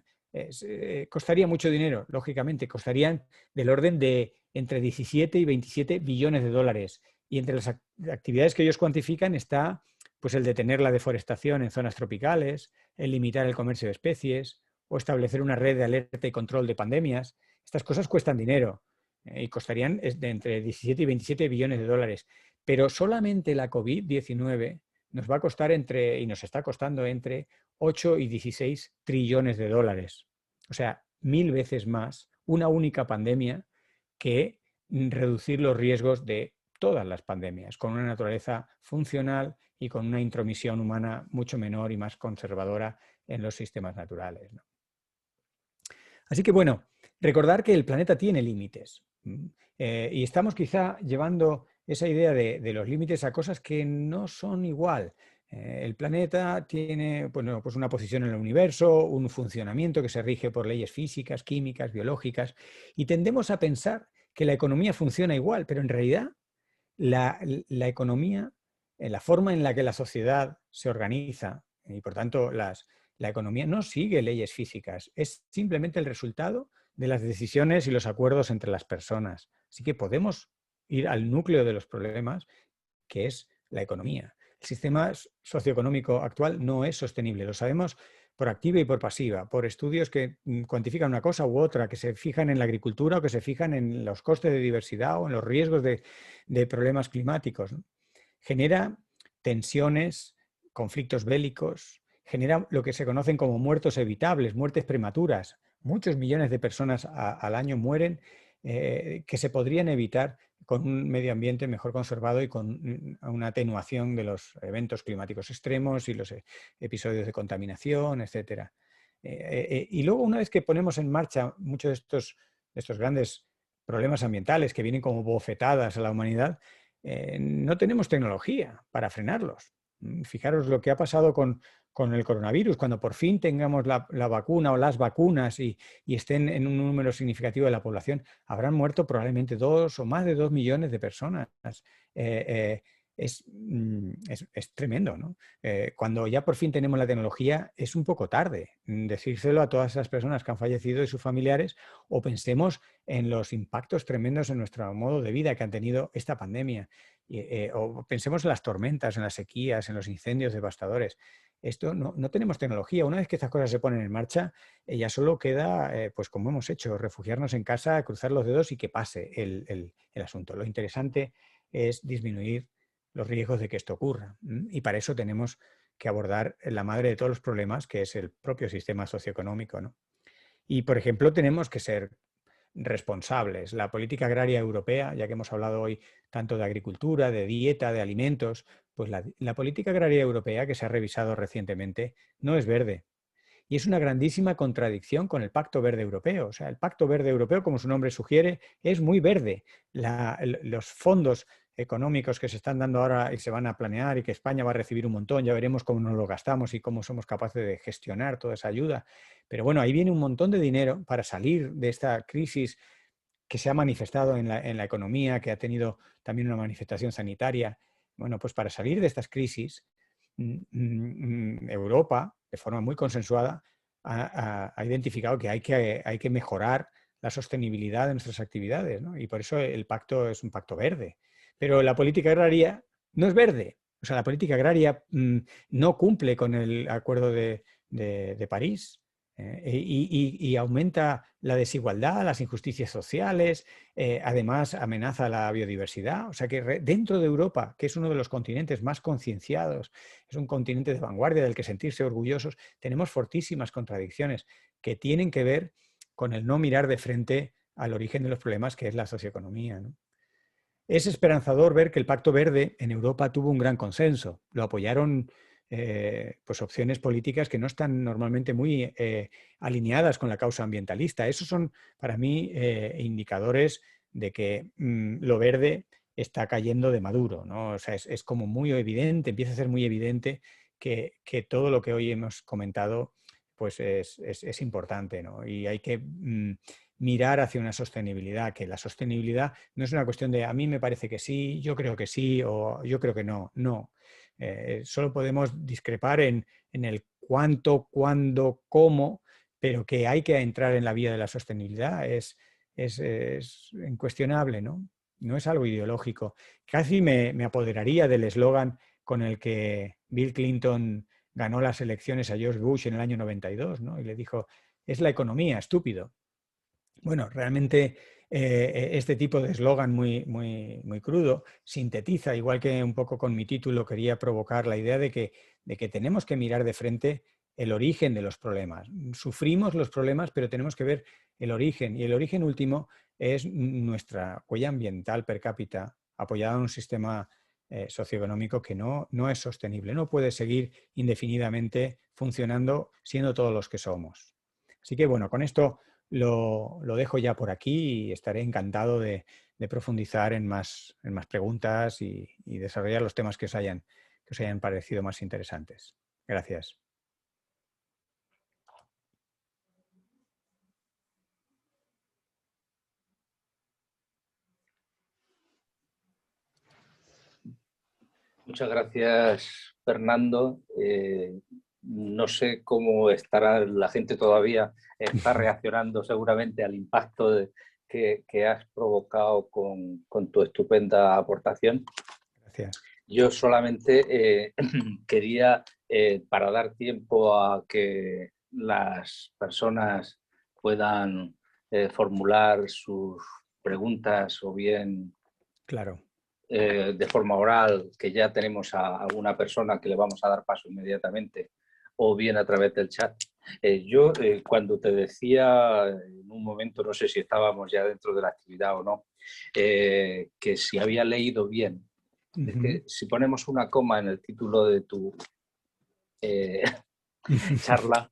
costaría mucho dinero, lógicamente, costarían del orden de entre 17 y 27 billones de dólares. Y entre las actividades que ellos cuantifican está pues, el detener la deforestación en zonas tropicales, el limitar el comercio de especies o establecer una red de alerta y control de pandemias. Estas cosas cuestan dinero y costarían de entre 17 y 27 billones de dólares. Pero solamente la COVID-19 nos va a costar y nos está costando entre 8 y 16 trillones de dólares. O sea, 1000 veces más una única pandemia que reducir los riesgos de todas las pandemias, con una naturaleza funcional y con una intromisión humana mucho menor y más conservadora en los sistemas naturales, ¿no? Así que bueno, recordar que el planeta tiene límites y estamos quizá llevando esa idea de los límites a cosas que no son igual. El planeta tiene bueno, pues una posición en el universo, un funcionamiento que se rige por leyes físicas, químicas, biológicas, y tendemos a pensar que la economía funciona igual, pero en realidad la economía, la forma en la que la sociedad se organiza, y por tanto la economía no sigue leyes físicas, es simplemente el resultado de las decisiones y los acuerdos entre las personas. Así que podemos ir al núcleo de los problemas que es la economía. El sistema socioeconómico actual no es sostenible, lo sabemos por activa y por pasiva, por estudios que cuantifican una cosa u otra, que se fijan en la agricultura o que se fijan en los costes de diversidad o en los riesgos de problemas climáticos, ¿no? Genera tensiones, conflictos bélicos, genera lo que se conocen como muertos evitables, muertes prematuras. Muchos millones de personas al año mueren que se podrían evitar con un medio ambiente mejor conservado y con una atenuación de los eventos climáticos extremos y los episodios de contaminación, etc. Y luego, una vez que ponemos en marcha muchos de estos grandes problemas ambientales que vienen como bofetadas a la humanidad, no tenemos tecnología para frenarlos. Fijaros lo que ha pasado con el coronavirus. Cuando por fin tengamos la vacuna o las vacunas y estén en un número significativo de la población, habrán muerto probablemente 2 o más de 2 millones de personas. Es tremendo, ¿no? Cuando ya por fin tenemos la tecnología, es un poco tarde decírselo a todas esas personas que han fallecido y sus familiares, o pensemos en los impactos tremendos en nuestro modo de vida que han tenido esta pandemia. O pensemos en las tormentas, en las sequías, en los incendios devastadores. Esto no tenemos tecnología. Una vez que estas cosas se ponen en marcha, ya solo queda, pues como hemos hecho, refugiarnos en casa, cruzar los dedos y que pase el asunto. Lo interesante es disminuir los riesgos de que esto ocurra. Y para eso tenemos que abordar la madre de todos los problemas, que es el propio sistema socioeconómico, ¿no? Y, por ejemplo, tenemos que ser responsables. La política agraria europea, ya que hemos hablado hoy tanto de agricultura, de dieta, de alimentos, pues la política agraria europea, que se ha revisado recientemente, no es verde. Y es una grandísima contradicción con el Pacto Verde Europeo. O sea, el Pacto Verde Europeo, como su nombre sugiere, es muy verde. Los fondos económicos que se están dando ahora y se van a planear y que España va a recibir un montón, ya veremos cómo nos lo gastamos y cómo somos capaces de gestionar toda esa ayuda. Pero bueno, ahí viene un montón de dinero para salir de esta crisis que se ha manifestado en la economía, que ha tenido también una manifestación sanitaria. Bueno, pues para salir de estas crisis, Europa, de forma muy consensuada, ha identificado que hay que mejorar la sostenibilidad de nuestras actividades, ¿no? Y por eso el pacto es un pacto verde. Pero la política agraria no es verde. O sea, la política agraria no cumple con el Acuerdo de París. Y aumenta la desigualdad, las injusticias sociales, además amenaza la biodiversidad. O sea que dentro de Europa, que es uno de los continentes más concienciados, es un continente de vanguardia del que sentirse orgullosos, tenemos fortísimas contradicciones que tienen que ver con el no mirar de frente al origen de los problemas, que es la socioeconomía, ¿no? Es esperanzador ver que el Pacto Verde en Europa tuvo un gran consenso. Lo apoyaron pues opciones políticas que no están normalmente muy alineadas con la causa ambientalista. Esos son para mí indicadores de que lo verde está cayendo de maduro, ¿no? O sea, es como muy evidente, empieza a ser muy evidente que todo lo que hoy hemos comentado pues es importante, ¿no? Y hay que mirar hacia una sostenibilidad, que la sostenibilidad no es una cuestión de a mí me parece que sí, yo creo que sí o yo creo que no. No. Solo podemos discrepar en el cuánto, cuándo, cómo, pero que hay que entrar en la vía de la sostenibilidad es incuestionable, ¿no? No es algo ideológico. Casi me apoderaría del eslogan con el que Bill Clinton ganó las elecciones a George Bush en el año 92, ¿no? Y le dijo, es la economía, estúpido. Bueno, realmente este tipo de eslogan muy crudo sintetiza, igual que un poco con mi título quería provocar la idea de que tenemos que mirar de frente el origen de los problemas. Sufrimos los problemas, pero tenemos que ver el origen. Y el origen último es nuestra huella ambiental per cápita, apoyada en un sistema socioeconómico que no es sostenible. No puede seguir indefinidamente funcionando siendo todos los que somos. Así que bueno, con esto lo dejo ya por aquí y estaré encantado de profundizar en más preguntas y desarrollar los temas que os hayan parecido más interesantes. Gracias. Muchas gracias, Fernando. No sé cómo estará la gente todavía, está reaccionando seguramente al impacto que has provocado con tu estupenda aportación. Gracias. Yo solamente quería, para dar tiempo a que las personas puedan formular sus preguntas o bien Claro. De forma oral, que ya tenemos a alguna persona que le vamos a dar paso inmediatamente, o bien a través del chat. Yo, cuando te decía en un momento, no sé si estábamos ya dentro de la actividad o no, que si había leído bien, es que si ponemos una coma en el título de tu charla,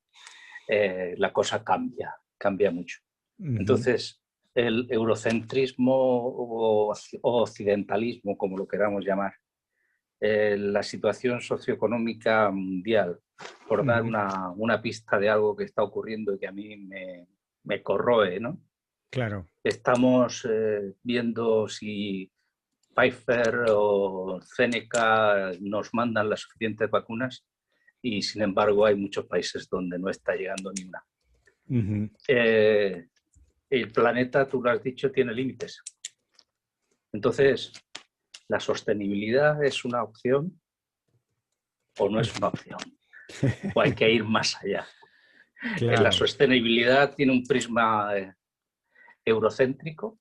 la cosa cambia mucho. Entonces, el eurocentrismo o occidentalismo, como lo queramos llamar, la situación socioeconómica mundial, por dar una pista de algo que está ocurriendo y que a mí me corroe, ¿no? Claro. Estamos viendo si Pfizer o Zeneca nos mandan las suficientes vacunas y, sin embargo, hay muchos países donde no está llegando ni una. El planeta, tú lo has dicho, tiene límites. Entonces, ¿la sostenibilidad es una opción o no es una opción? ¿O hay que ir más allá? Claro. ¿La sostenibilidad tiene un prisma eurocéntrico?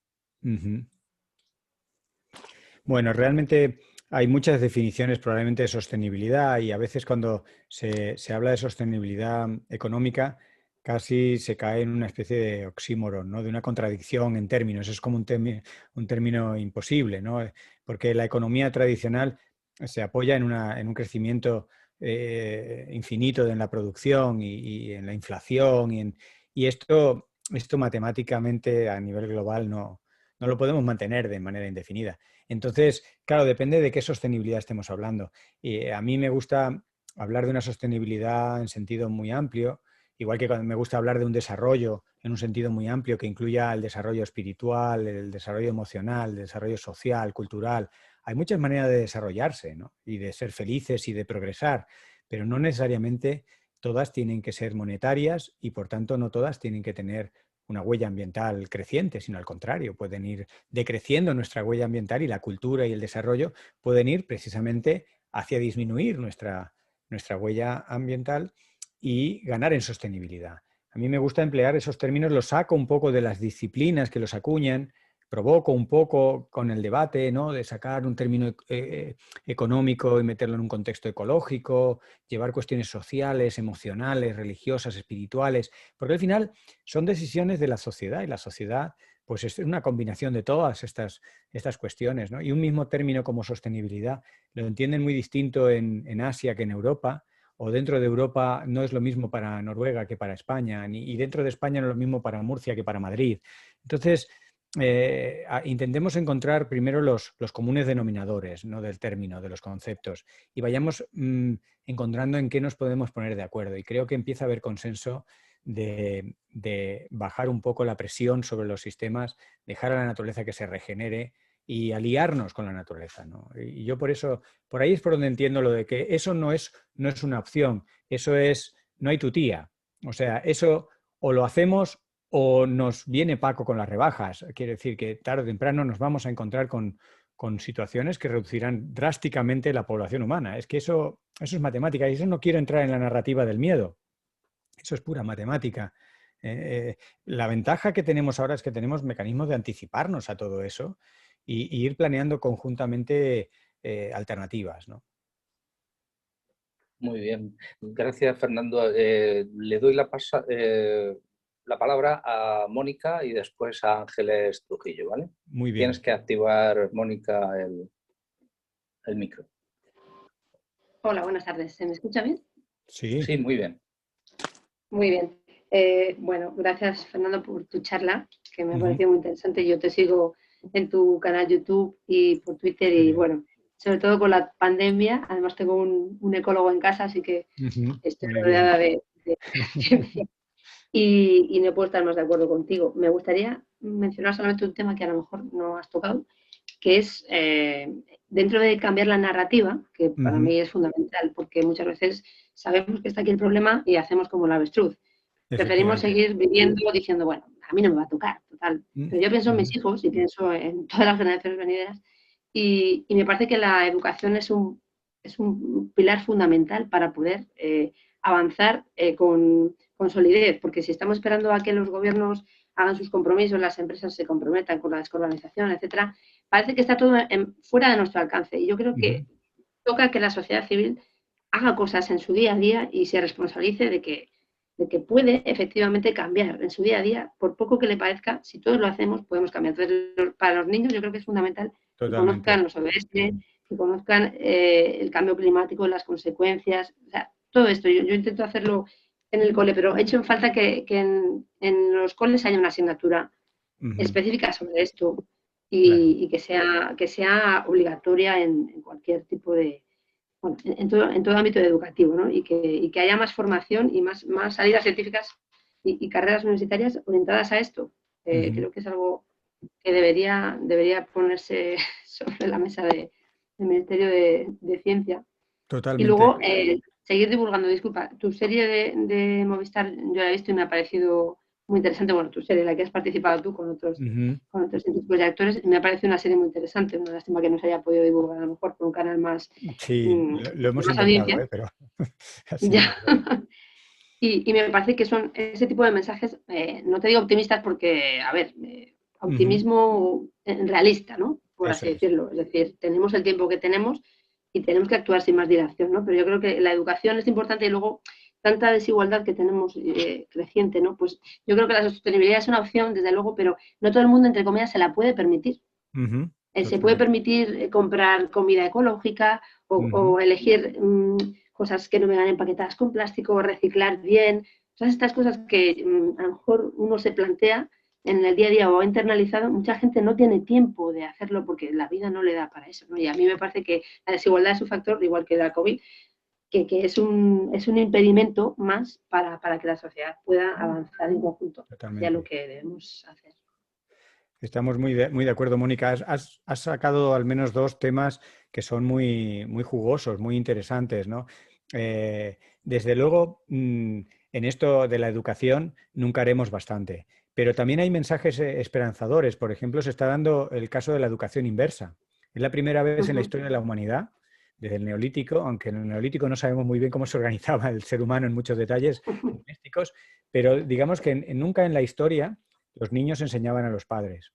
Bueno, realmente hay muchas definiciones probablemente de sostenibilidad y a veces cuando se habla de sostenibilidad económica casi se cae en una especie de oxímoron, ¿no? De una contradicción en términos. Es como un término imposible, ¿no? Porque la economía tradicional se apoya en un crecimiento infinito en la producción y en la inflación y esto matemáticamente a nivel global no lo podemos mantener de manera indefinida. Entonces, claro, depende de qué sostenibilidad estemos hablando. Y a mí me gusta hablar de una sostenibilidad en sentido muy amplio, igual que me gusta hablar de un desarrollo en un sentido muy amplio que incluya el desarrollo espiritual, el desarrollo emocional, el desarrollo social, cultural. Hay muchas maneras de desarrollarse, ¿no? Y de ser felices y de progresar, pero no necesariamente todas tienen que ser monetarias y, por tanto, no todas tienen que tener una huella ambiental creciente, sino al contrario, pueden ir decreciendo nuestra huella ambiental y la cultura y el desarrollo pueden ir precisamente hacia disminuir nuestra huella ambiental y ganar en sostenibilidad. A mí me gusta emplear esos términos, los saco un poco de las disciplinas que los acuñan, provoco un poco con el debate, ¿no? De sacar un término económico y meterlo en un contexto ecológico, llevar cuestiones sociales, emocionales, religiosas, espirituales, porque al final son decisiones de la sociedad y la sociedad pues es una combinación de todas estas cuestiones, ¿no? Y un mismo término como sostenibilidad lo entienden muy distinto en Asia que en Europa, o dentro de Europa no es lo mismo para Noruega que para España, y dentro de España no es lo mismo para Murcia que para Madrid. Entonces, intentemos encontrar primero los comunes denominadores, ¿no? Del término, de los conceptos, y vayamos encontrando en qué nos podemos poner de acuerdo. Y creo que empieza a haber consenso de bajar un poco la presión sobre los sistemas, dejar a la naturaleza que se regenere y aliarnos con la naturaleza, ¿no? Y yo por eso, por ahí es por donde entiendo lo de que eso no es una opción, eso es, no hay tutía. O sea, eso o lo hacemos o nos viene Paco con las rebajas. Quiere decir que tarde o temprano nos vamos a encontrar con situaciones que reducirán drásticamente la población humana. Es que eso es matemática y eso no quiero entrar en la narrativa del miedo. Eso es pura matemática. La ventaja que tenemos ahora es que tenemos mecanismos de anticiparnos a todo eso y ir planeando conjuntamente alternativas, ¿no? Muy bien. Gracias, Fernando. Le doy la palabra a Mónica y después a Ángeles Trujillo, ¿vale? Muy bien. Tienes que activar, Mónica, el micro. Hola, buenas tardes. ¿Se me escucha bien? Sí. Sí, muy bien. Muy bien. Bueno, gracias, Fernando, por tu charla, que me ha parecido muy interesante. Yo te sigo en tu canal YouTube y por Twitter y, bueno, sobre todo con la pandemia. Además tengo un ecólogo en casa, así que estoy rodeada de ciencia y no puedo estar más de acuerdo contigo. Me gustaría mencionar solamente un tema que a lo mejor no has tocado, que es dentro de cambiar la narrativa, que para mí es fundamental, porque muchas veces sabemos que está aquí el problema y hacemos como el avestruz. Preferimos seguir viviendo diciendo, bueno, a mí no me va a tocar, total. Pero yo pienso en mis hijos y pienso en todas las generaciones venideras y me parece que la educación es un pilar fundamental para poder avanzar con solidez, porque si estamos esperando a que los gobiernos hagan sus compromisos, las empresas se comprometan con la descarbonización, etcétera, parece que está todo fuera de nuestro alcance. Y yo creo que toca que la sociedad civil haga cosas en su día a día y se responsabilice de que puede efectivamente cambiar en su día a día, por poco que le parezca, si todos lo hacemos, podemos cambiar. Entonces, para los niños yo creo que es fundamental que conozcan los ODS, que conozcan el cambio climático, las consecuencias, o sea, todo esto. Yo intento hacerlo en el cole, pero he hecho en falta que en los coles haya una asignatura específica sobre esto y que sea obligatoria en cualquier tipo de, bueno, en todo ámbito educativo, ¿no? Y que haya más formación y más salidas científicas y carreras universitarias orientadas a esto. Creo que es algo que debería ponerse sobre la mesa del Ministerio de Ciencia. Totalmente. Y luego seguir divulgando. Disculpa, tu serie de Movistar yo la he visto y me ha parecido muy interesante. Bueno, tu serie, la que has participado tú con otros científicos y actores, me ha parecido una serie muy interesante. Una lástima que no se haya podido divulgar a lo mejor por un canal más. Sí, lo hemos más intentado, pero ya. Y me parece que son ese tipo de mensajes, no te digo optimistas porque, a ver, optimismo realista, ¿no? Por así decirlo. Es decir, tenemos el tiempo que tenemos y tenemos que actuar sin más dilación, ¿no? Pero yo creo que la educación es importante y luego tanta desigualdad que tenemos creciente, ¿no? Pues yo creo que la sostenibilidad es una opción, desde luego, pero no todo el mundo, entre comillas, se la puede permitir. Se puede permitir comprar comida ecológica o elegir cosas que no vengan empaquetadas con plástico, reciclar bien. Todas estas cosas que a lo mejor uno se plantea en el día a día o ha internalizado, mucha gente no tiene tiempo de hacerlo porque la vida no le da para eso, ¿no? Y a mí me parece que la desigualdad es un factor, igual que la COVID, que es un impedimento más para que la sociedad pueda avanzar en conjunto hacia lo que debemos hacer. Estamos muy de acuerdo, Mónica. Has sacado al menos dos temas que son muy jugosos, muy interesantes, ¿no? Desde luego, en esto de la educación nunca haremos bastante, pero también hay mensajes esperanzadores. Por ejemplo, se está dando el caso de la educación inversa. Es la primera vez en la historia de la humanidad, desde el Neolítico, aunque en el Neolítico no sabemos muy bien cómo se organizaba el ser humano en muchos detalles domésticos, pero digamos que nunca en la historia los niños enseñaban a los padres.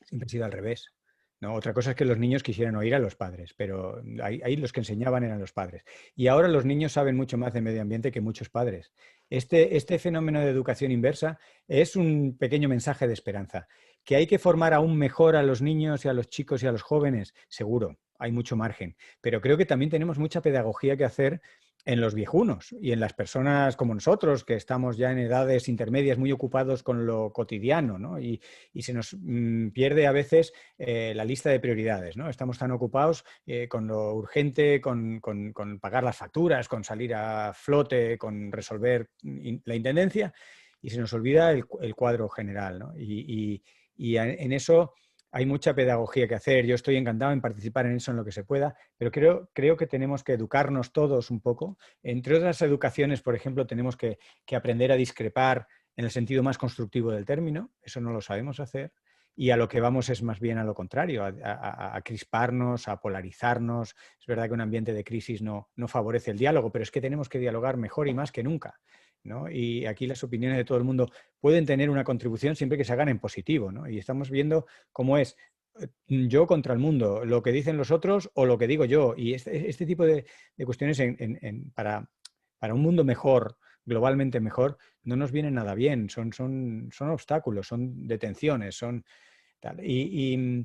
Siempre ha sido al revés, ¿no? Otra cosa es que los niños quisieran oír a los padres, pero ahí los que enseñaban eran los padres. Y ahora los niños saben mucho más de medio ambiente que muchos padres. Este fenómeno de educación inversa es un pequeño mensaje de esperanza. ¿Que hay que formar aún mejor a los niños y a los chicos y a los jóvenes? Seguro, hay mucho margen. Pero creo que también tenemos mucha pedagogía que hacer en los viejunos y en las personas como nosotros, que estamos ya en edades intermedias muy ocupados con lo cotidiano, ¿no? Y se nos pierde a veces la lista de prioridades, ¿no? Estamos tan ocupados con lo urgente, con pagar las facturas, con salir a flote, con resolver la intendencia, y se nos olvida el cuadro general, ¿no? Y en eso hay mucha pedagogía que hacer. Yo estoy encantado en participar en eso en lo que se pueda, pero creo que tenemos que educarnos todos un poco. Entre otras educaciones, por ejemplo, tenemos que aprender a discrepar en el sentido más constructivo del término. Eso no lo sabemos hacer. Y a lo que vamos es más bien a lo contrario, a crisparnos, a polarizarnos. Es verdad que un ambiente de crisis no favorece el diálogo, pero es que tenemos que dialogar mejor y más que nunca, ¿no? Y aquí las opiniones de todo el mundo pueden tener una contribución siempre que se hagan en positivo, ¿no? Y estamos viendo cómo es yo contra el mundo, lo que dicen los otros o lo que digo yo. Y este tipo de cuestiones para un mundo mejor, globalmente mejor, no nos viene nada bien. Son obstáculos, son detenciones, son tal. Y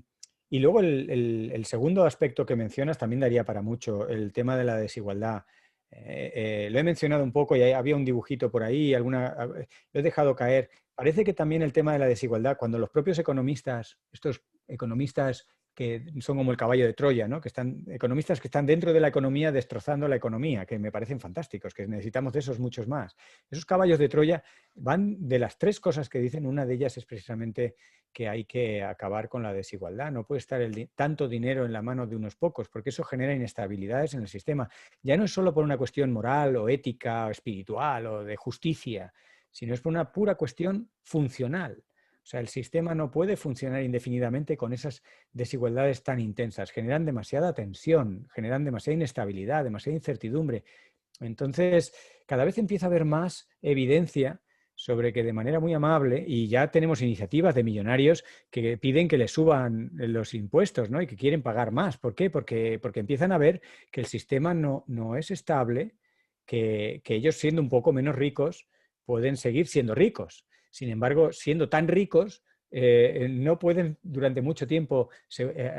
luego el segundo aspecto que mencionas también daría para mucho, el tema de la desigualdad. Lo he mencionado un poco y había un dibujito por ahí, lo he dejado caer. Parece que también el tema de la desigualdad, cuando los propios economistas, estos economistas que son como el caballo de Troya, ¿no? Economistas que están dentro de la economía destrozando la economía, que me parecen fantásticos, que necesitamos de esos muchos más. Esos caballos de Troya van de las tres cosas que dicen, una de ellas es precisamente que hay que acabar con la desigualdad. No puede estar tanto dinero en la mano de unos pocos, porque eso genera inestabilidades en el sistema. Ya no es solo por una cuestión moral o ética o espiritual o de justicia, sino es por una pura cuestión funcional. O sea, el sistema no puede funcionar indefinidamente con esas desigualdades tan intensas. Generan demasiada tensión, generan demasiada inestabilidad, demasiada incertidumbre. Entonces, cada vez empieza a haber más evidencia sobre que de manera muy amable, y ya tenemos iniciativas de millonarios que piden que les suban los impuestos, ¿no? Y que quieren pagar más. ¿Por qué? Porque empiezan a ver que el sistema no es estable, que ellos, siendo un poco menos ricos, pueden seguir siendo ricos. Sin embargo, siendo tan ricos, no pueden durante mucho tiempo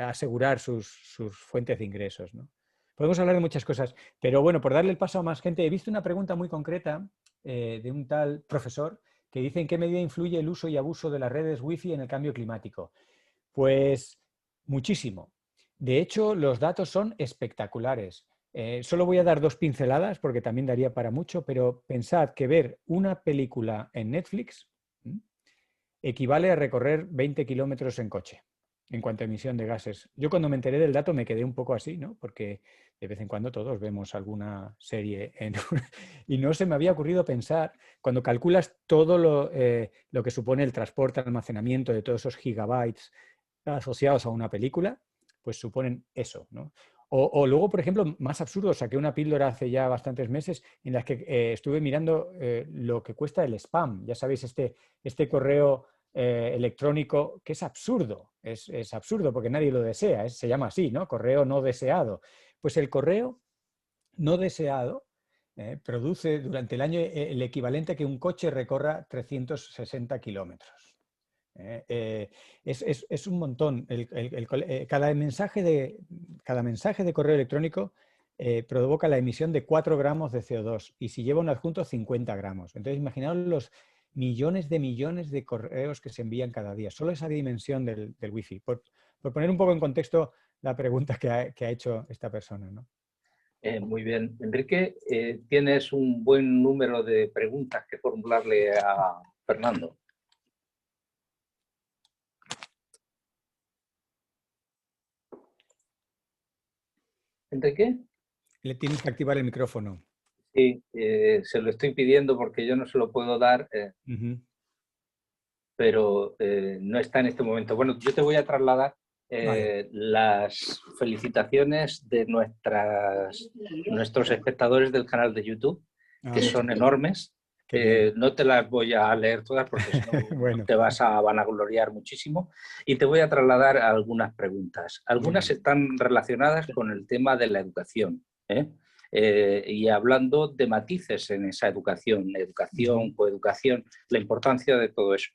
asegurar sus fuentes de ingresos, ¿no? Podemos hablar de muchas cosas, pero bueno, por darle el paso a más gente, he visto una pregunta muy concreta de un tal profesor que dice: ¿en qué medida influye el uso y abuso de las redes Wi-Fi en el cambio climático? Pues muchísimo. De hecho, los datos son espectaculares. Solo voy a dar 2 pinceladas porque también daría para mucho, pero pensad que ver una película en Netflix equivale a recorrer 20 kilómetros en coche en cuanto a emisión de gases. Yo cuando me enteré del dato me quedé un poco así, ¿no? Porque de vez en cuando todos vemos alguna serie y no se me había ocurrido pensar, cuando calculas todo lo que supone el transporte, el almacenamiento de todos esos gigabytes asociados a una película, pues suponen eso, ¿no? O luego, por ejemplo, más absurdo, saqué una píldora hace ya bastantes meses en las que estuve mirando lo que cuesta el spam. Ya sabéis, este correo electrónico, que es absurdo, es absurdo porque nadie lo desea, se llama así, ¿no? Correo no deseado. Pues el correo no deseado produce durante el año el equivalente a que un coche recorra 360 kilómetros. Es un montón. Cada mensaje de correo electrónico provoca la emisión de 4 gramos de CO2 y si lleva un adjunto 50 gramos. Entonces, imaginaos los millones de correos que se envían cada día. Solo esa dimensión del Wi-Fi. Por poner un poco en contexto la pregunta que ha hecho esta persona, ¿no? Muy bien. Enrique, tienes un buen número de preguntas que formularle a Fernando. ¿Enrique? Le tienes que activar el micrófono. Sí, se lo estoy pidiendo porque yo no se lo puedo dar, pero no está en este momento. Bueno, yo te voy a trasladar Vale. las felicitaciones de nuestros espectadores del canal de YouTube, que son enormes. No te las voy a leer todas porque si no bueno, te vas a vanagloriar muchísimo. Y te voy a trasladar algunas preguntas. Algunas están relacionadas con el tema de la educación, y hablando de matices en esa educación, coeducación, la importancia de todo eso.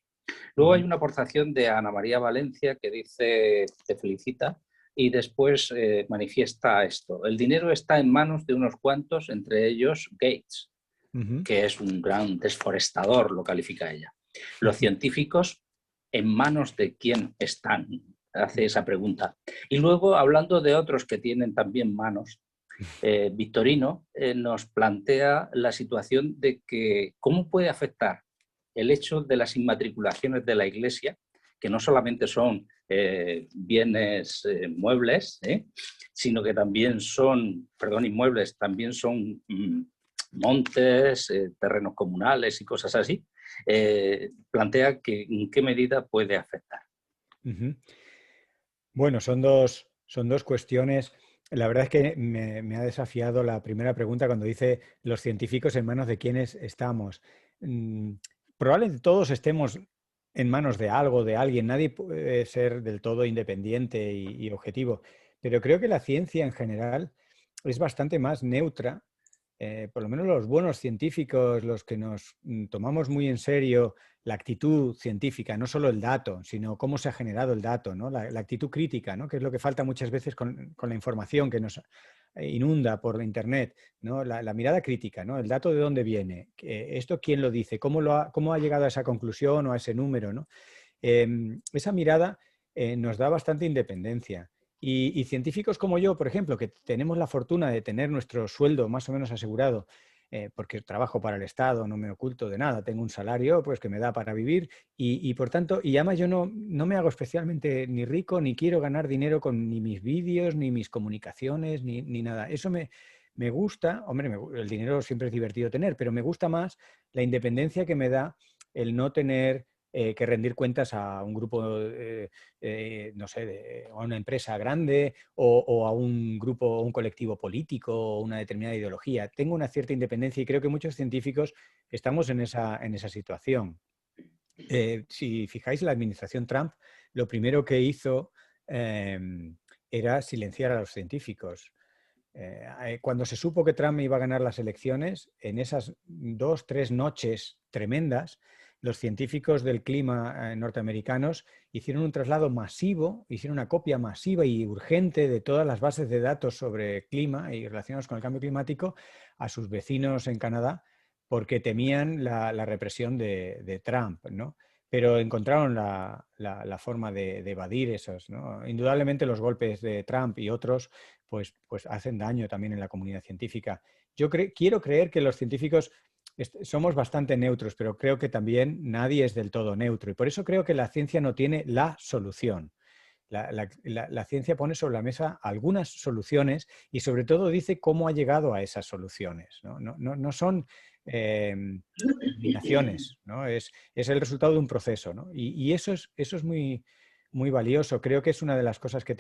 Luego hay una aportación de Ana María Valencia que dice, te felicita, y después manifiesta esto: el dinero está en manos de unos cuantos, entre ellos Gates, que es un gran desforestador, lo califica ella. Los científicos, ¿en manos de quién están? Hace esa pregunta. Y luego, hablando de otros que tienen también manos, Victorino nos plantea la situación de que cómo puede afectar el hecho de las inmatriculaciones de la Iglesia, que no solamente son bienes muebles, sino que también son, inmuebles, también son montes, terrenos comunales y cosas así. Plantea que en qué medida puede afectar. Bueno, son dos cuestiones. La verdad es que me ha desafiado la primera pregunta cuando dice los científicos en manos de quiénes estamos. Probablemente todos estemos en manos de algo, de alguien. Nadie puede ser del todo independiente y objetivo. Pero creo que la ciencia en general es bastante más neutra. Por lo menos los buenos científicos, los que nos tomamos muy en serio la actitud científica, no solo el dato, sino cómo se ha generado el dato, ¿no? La actitud crítica, ¿no? Que es lo que falta muchas veces con la información que nos inunda por Internet, ¿no? La mirada crítica, ¿no? El dato de dónde viene, esto quién lo dice, cómo ha llegado a esa conclusión o a ese número, ¿no? Esa mirada nos da bastante independencia. Y científicos como yo, por ejemplo, que tenemos la fortuna de tener nuestro sueldo más o menos asegurado, porque trabajo para el Estado, no me oculto de nada, tengo un salario pues, que me da para vivir y por tanto, y además yo no me hago especialmente ni rico, ni quiero ganar dinero con ni mis vídeos, ni mis comunicaciones, ni nada. Eso me gusta, hombre, el dinero siempre es divertido tener, pero me gusta más la independencia que me da el no tener que rendir cuentas a un grupo, no sé, a una empresa grande o a un grupo o un colectivo político o una determinada ideología. Tengo una cierta independencia y creo que muchos científicos estamos en esa situación. Si fijáis, la administración Trump lo primero que hizo era silenciar a los científicos. Cuando se supo que Trump iba a ganar las elecciones, en esas 2 o 3 noches tremendas, los científicos del clima norteamericanos hicieron un traslado masivo, hicieron una copia masiva y urgente de todas las bases de datos sobre clima y relacionados con el cambio climático a sus vecinos en Canadá, porque temían la represión de Trump, ¿no? Pero encontraron la forma de evadir esos, ¿no? Indudablemente los golpes de Trump y otros pues hacen daño también en la comunidad científica. Yo quiero creer que los científicos somos bastante neutros, pero creo que también nadie es del todo neutro. Y por eso creo que la ciencia no tiene la solución. La ciencia pone sobre la mesa algunas soluciones y sobre todo dice cómo ha llegado a esas soluciones. No son eliminaciones, ¿no? Es el resultado de un proceso, ¿no? Y eso es muy, muy valioso. Creo que es una de las cosas que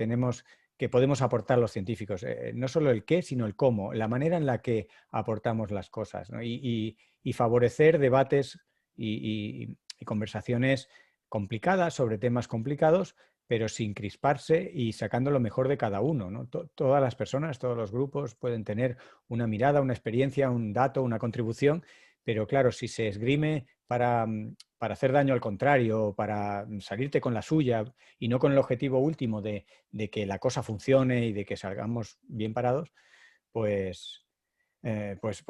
podemos aportar los científicos. No solo el qué, sino el cómo, la manera en la que aportamos las cosas, ¿no? Y favorecer debates y conversaciones complicadas sobre temas complicados, pero sin crisparse y sacando lo mejor de cada uno, ¿no? Todas las personas, todos los grupos pueden tener una mirada, una experiencia, un dato, una contribución, pero claro, si se esgrime para hacer daño al contrario, para salirte con la suya y no con el objetivo último de que la cosa funcione y de que salgamos bien parados, pues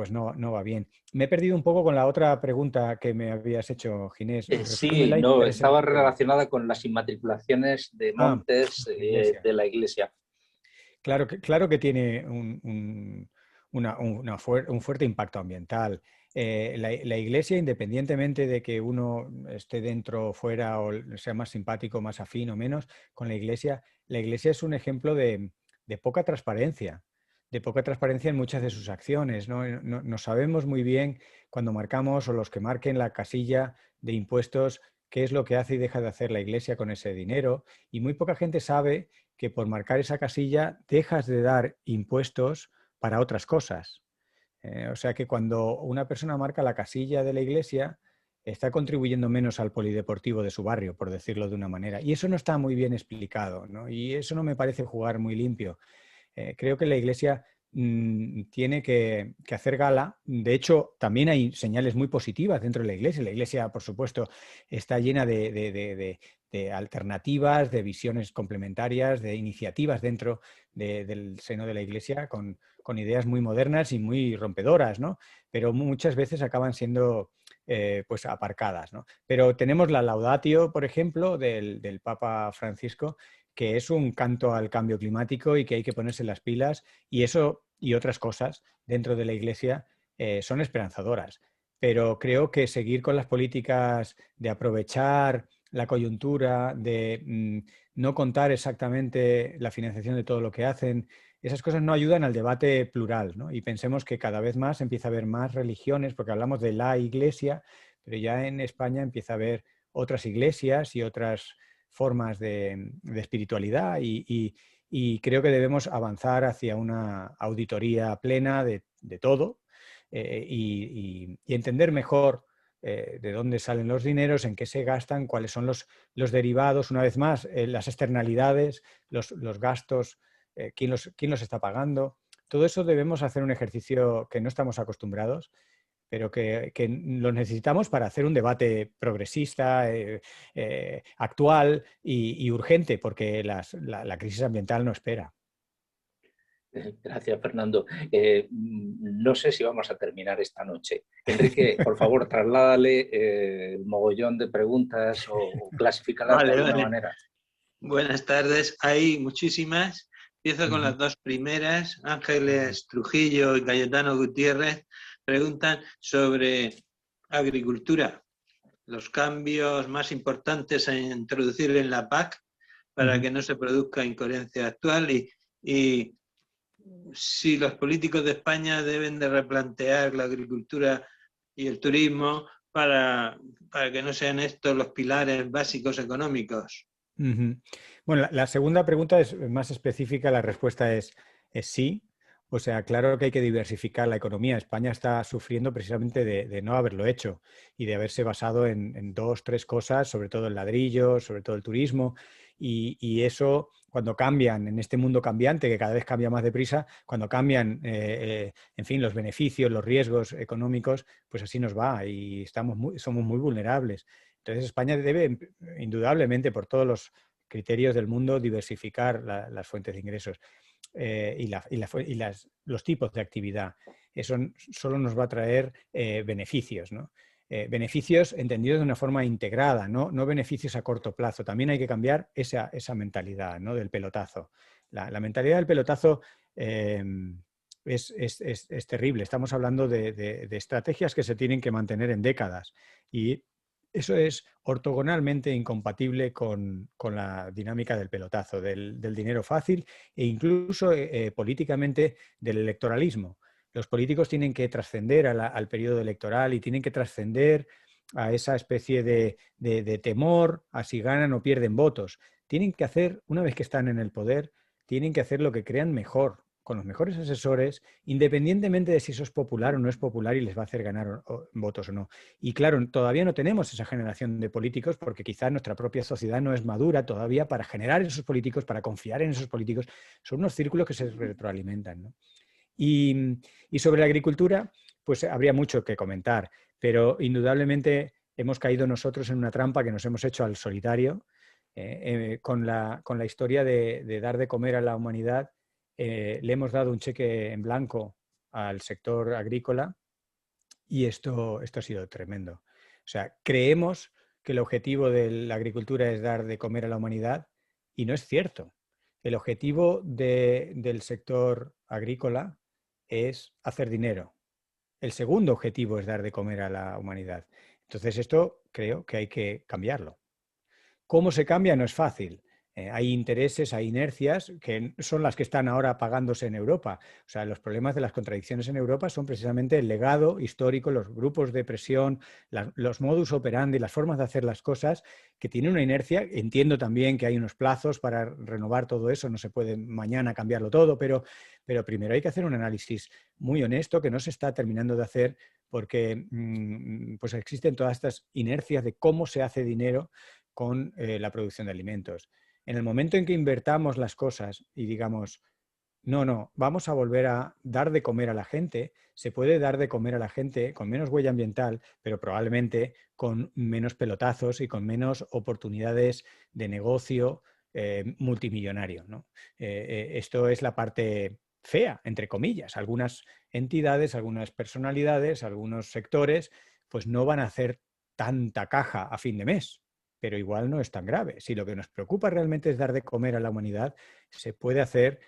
no va bien. Me he perdido un poco con la otra pregunta que me habías hecho, Ginés. Sí, no, estaba relacionada con las inmatriculaciones de montes de la Iglesia. Claro que tiene un fuerte impacto ambiental. La Iglesia, independientemente de que uno esté dentro o fuera o sea más simpático, más afín o menos con la Iglesia es un ejemplo de poca transparencia. De poca transparencia en muchas de sus acciones, ¿no? No sabemos muy bien cuando marcamos o los que marquen la casilla de impuestos qué es lo que hace y deja de hacer la Iglesia con ese dinero, y muy poca gente sabe que por marcar esa casilla dejas de dar impuestos para otras cosas. O sea que cuando una persona marca la casilla de la Iglesia, está contribuyendo menos al polideportivo de su barrio, por decirlo de una manera. Y eso no está muy bien explicado, ¿no? Y eso no me parece jugar muy limpio. Creo que la Iglesia tiene que hacer gala. De hecho, también hay señales muy positivas dentro de la Iglesia. La Iglesia, por supuesto, está llena de alternativas, de visiones complementarias, de iniciativas dentro del seno de la Iglesia con ideas muy modernas y muy rompedoras, ¿no? Pero muchas veces acaban siendo pues aparcadas, ¿no? Pero tenemos la Laudatio, por ejemplo, del Papa Francisco, que es un canto al cambio climático y que hay que ponerse las pilas, y eso y otras cosas dentro de la Iglesia son esperanzadoras. Pero creo que seguir con las políticas de aprovechar la coyuntura, de no contar exactamente la financiación de todo lo que hacen, esas cosas no ayudan al debate plural, ¿no? Y pensemos que cada vez más empieza a haber más religiones, porque hablamos de la Iglesia, pero ya en España empieza a haber otras iglesias y otras formas de espiritualidad y creo que debemos avanzar hacia una auditoría plena de todo y entender mejor de dónde salen los dineros, en qué se gastan, cuáles son los derivados, una vez más, las externalidades, los gastos, quién los está pagando. Todo eso debemos hacer un ejercicio que no estamos acostumbrados, pero que lo necesitamos para hacer un debate progresista, actual y urgente, porque la crisis ambiental no espera. Gracias, Fernando. No sé si vamos a terminar esta noche. Enrique, por favor, trasládale el mogollón de preguntas o clasifícalas de alguna manera. Buenas tardes. Hay muchísimas. Empiezo con las dos primeras. Ángeles Trujillo y Cayetano Gutiérrez preguntan sobre agricultura, los cambios más importantes a introducir en la PAC para que no se produzca incoherencia actual y si los políticos de España deben de replantear la agricultura y el turismo para que no sean estos los pilares básicos económicos? Bueno, la segunda pregunta es más específica, la respuesta es sí. O sea, claro que hay que diversificar la economía. España está sufriendo precisamente de no haberlo hecho y de haberse basado en dos, tres cosas, sobre todo el ladrillo, sobre todo el turismo. Y eso, cuando cambian en este mundo cambiante, que cada vez cambia más deprisa, cuando cambian, en fin, los beneficios, los riesgos económicos, pues así nos va y somos muy vulnerables. Entonces España debe, indudablemente, por todos los criterios del mundo, diversificar las fuentes de ingresos los tipos de actividad. Eso solo nos va a traer beneficios, ¿no? Beneficios entendidos de una forma integrada, ¿no? No beneficios a corto plazo. También hay que cambiar esa mentalidad, ¿no? Del pelotazo. La mentalidad del pelotazo es terrible. Estamos hablando de estrategias que se tienen que mantener en décadas y eso es ortogonalmente incompatible con la dinámica del pelotazo, del dinero fácil e incluso políticamente del electoralismo. Los políticos tienen que trascender al periodo electoral y tienen que trascender a esa especie de temor a si ganan o pierden votos. Tienen que hacer, una vez que están en el poder, tienen que hacer lo que crean mejor, con los mejores asesores, independientemente de si eso es popular o no es popular y les va a hacer ganar votos o no. Y claro, todavía no tenemos esa generación de políticos porque quizás nuestra propia sociedad no es madura todavía para generar esos políticos, para confiar en esos políticos. Son unos círculos que se retroalimentan, ¿no? Y sobre la agricultura, pues habría mucho que comentar, pero indudablemente hemos caído nosotros en una trampa que nos hemos hecho al solitario con la historia de dar de comer a la humanidad. Le hemos dado un cheque en blanco al sector agrícola y esto ha sido tremendo. O sea, creemos que el objetivo de la agricultura es dar de comer a la humanidad y no es cierto. El objetivo del sector agrícola es hacer dinero. El segundo objetivo es dar de comer a la humanidad. Entonces esto creo que hay que cambiarlo. ¿Cómo se cambia? No es fácil. Hay intereses, hay inercias que son las que están ahora pagándose en Europa. O sea, los problemas de las contradicciones en Europa son precisamente el legado histórico, los grupos de presión, los modus operandi, las formas de hacer las cosas que tienen una inercia. Entiendo también que hay unos plazos para renovar todo eso, no se puede mañana cambiarlo todo, pero primero hay que hacer un análisis muy honesto que no se está terminando de hacer porque pues existen todas estas inercias de cómo se hace dinero con la producción de alimentos. En el momento en que invertamos las cosas y digamos, no, vamos a volver a dar de comer a la gente, se puede dar de comer a la gente con menos huella ambiental, pero probablemente con menos pelotazos y con menos oportunidades de negocio multimillonario, ¿no? Esto es la parte fea, entre comillas. Algunas entidades, algunas personalidades, algunos sectores, pues no van a hacer tanta caja a fin de mes, pero igual no es tan grave. Si lo que nos preocupa realmente es dar de comer a la humanidad, se puede hacer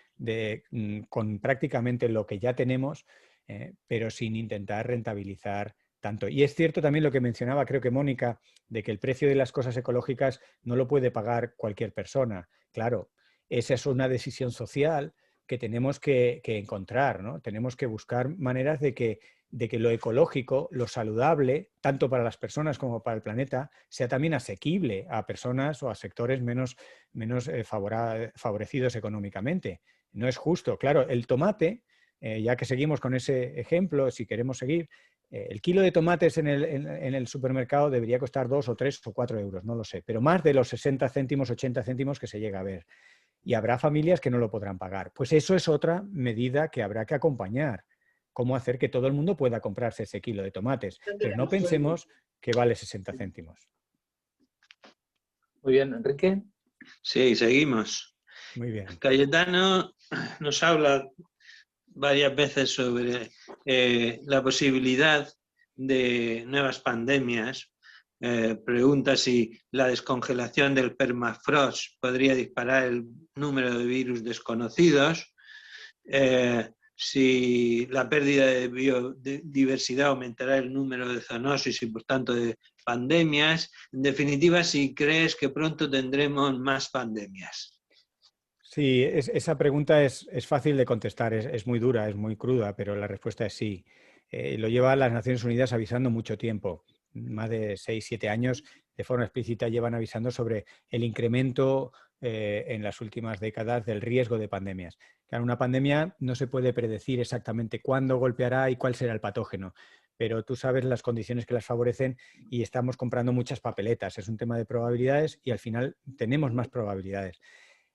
con prácticamente lo que ya tenemos, pero sin intentar rentabilizar tanto. Y es cierto también lo que mencionaba, creo que Mónica, de que el precio de las cosas ecológicas no lo puede pagar cualquier persona. Claro, esa es una decisión social que tenemos que encontrar, ¿no? Tenemos que buscar maneras de que lo ecológico, lo saludable, tanto para las personas como para el planeta, sea también asequible a personas o a sectores menos favorecidos económicamente. No es justo. Claro, el tomate, ya que seguimos con ese ejemplo, si queremos seguir, el kilo de tomates en el supermercado debería costar 2 o 3 o 4 euros, no lo sé, pero más de los 60 céntimos, 80 céntimos que se llega a ver. Y habrá familias que no lo podrán pagar. Pues eso es otra medida que habrá que acompañar. Cómo hacer que todo el mundo pueda comprarse ese kilo de tomates. Pero no pensemos que vale 60 céntimos. Muy bien, Enrique. Sí, seguimos. Muy bien. Cayetano nos habla varias veces sobre la posibilidad de nuevas pandemias. Pregunta si la descongelación del permafrost podría disparar el número de virus desconocidos. Si la pérdida de biodiversidad aumentará el número de zoonosis y por tanto de pandemias. En definitiva, si crees que pronto tendremos más pandemias. Sí, esa pregunta es fácil de contestar, es muy dura, es muy cruda, pero la respuesta es sí. Lo lleva las Naciones Unidas avisando mucho tiempo. más de 6, 7 años, de forma explícita llevan avisando sobre el incremento en las últimas décadas del riesgo de pandemias. Claro, una pandemia no se puede predecir exactamente cuándo golpeará y cuál será el patógeno, pero tú sabes las condiciones que las favorecen y estamos comprando muchas papeletas. Es un tema de probabilidades y al final tenemos más probabilidades.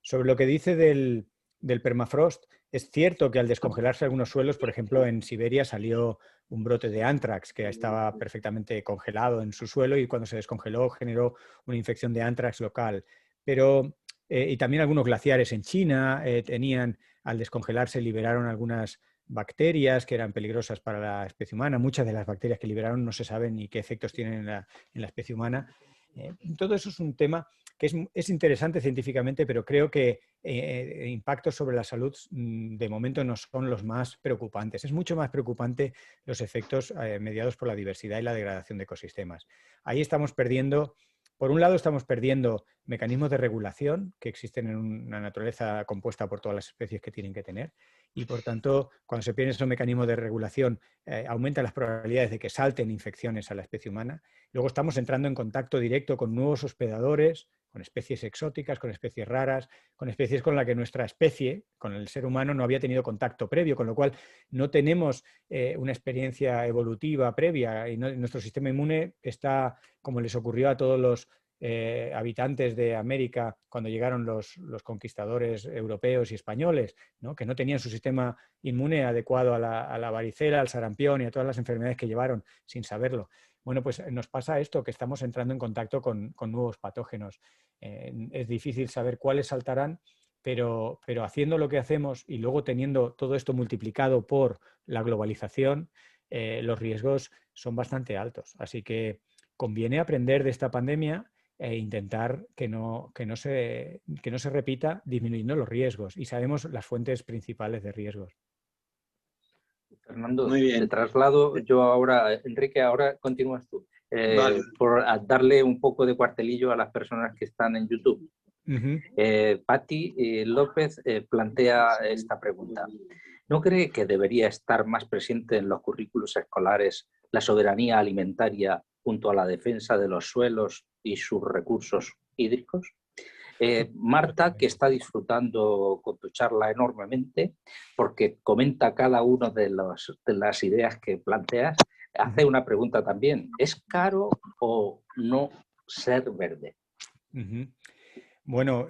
Sobre lo que dice del permafrost, es cierto que al descongelarse algunos suelos, por ejemplo, en Siberia salió un brote de anthrax que estaba perfectamente congelado en su suelo y cuando se descongeló generó una infección de anthrax local. Pero, y también algunos glaciares en China tenían, al descongelarse, liberaron algunas bacterias que eran peligrosas para la especie humana. Muchas de las bacterias que liberaron no se saben ni qué efectos tienen en la especie humana. Todo eso es un tema que es interesante científicamente, pero creo que impactos sobre la salud de momento no son los más preocupantes. Es mucho más preocupante los efectos mediados por la diversidad y la degradación de ecosistemas. Ahí estamos perdiendo, por un lado estamos perdiendo mecanismos de regulación que existen en una naturaleza compuesta por todas las especies que tienen que tener y por tanto cuando se pierden esos mecanismos de regulación aumentan las probabilidades de que salten infecciones a la especie humana. Luego estamos entrando en contacto directo con nuevos hospedadores, con especies exóticas, con especies raras, con especies con las que nuestra especie, con el ser humano, no había tenido contacto previo, con lo cual no tenemos una experiencia evolutiva previa y nuestro sistema inmune está, como les ocurrió a todos los habitantes de América cuando llegaron los conquistadores europeos y españoles, ¿no? Que no tenían su sistema inmune adecuado a la varicela, al sarampión y a todas las enfermedades que llevaron sin saberlo. Bueno, pues nos pasa esto, que estamos entrando en contacto con nuevos patógenos. Es difícil saber cuáles saltarán, pero haciendo lo que hacemos y luego teniendo todo esto multiplicado por la globalización, los riesgos son bastante altos. Así que conviene aprender de esta pandemia e intentar que no se repita disminuyendo los riesgos. Y sabemos las fuentes principales de riesgos. Fernando, Muy bien. te traslado yo ahora, Enrique, ahora continúas tú, Vale. por darle un poco de cuartelillo a las personas que están en YouTube. Patti López plantea esta pregunta. ¿No cree que debería estar más presente en los currículos escolares la soberanía alimentaria junto a la defensa de los suelos y sus recursos hídricos? Marta, que está disfrutando con tu charla enormemente, porque comenta cada una de las ideas que planteas, hace una pregunta también. ¿Es caro o no ser verde? Bueno,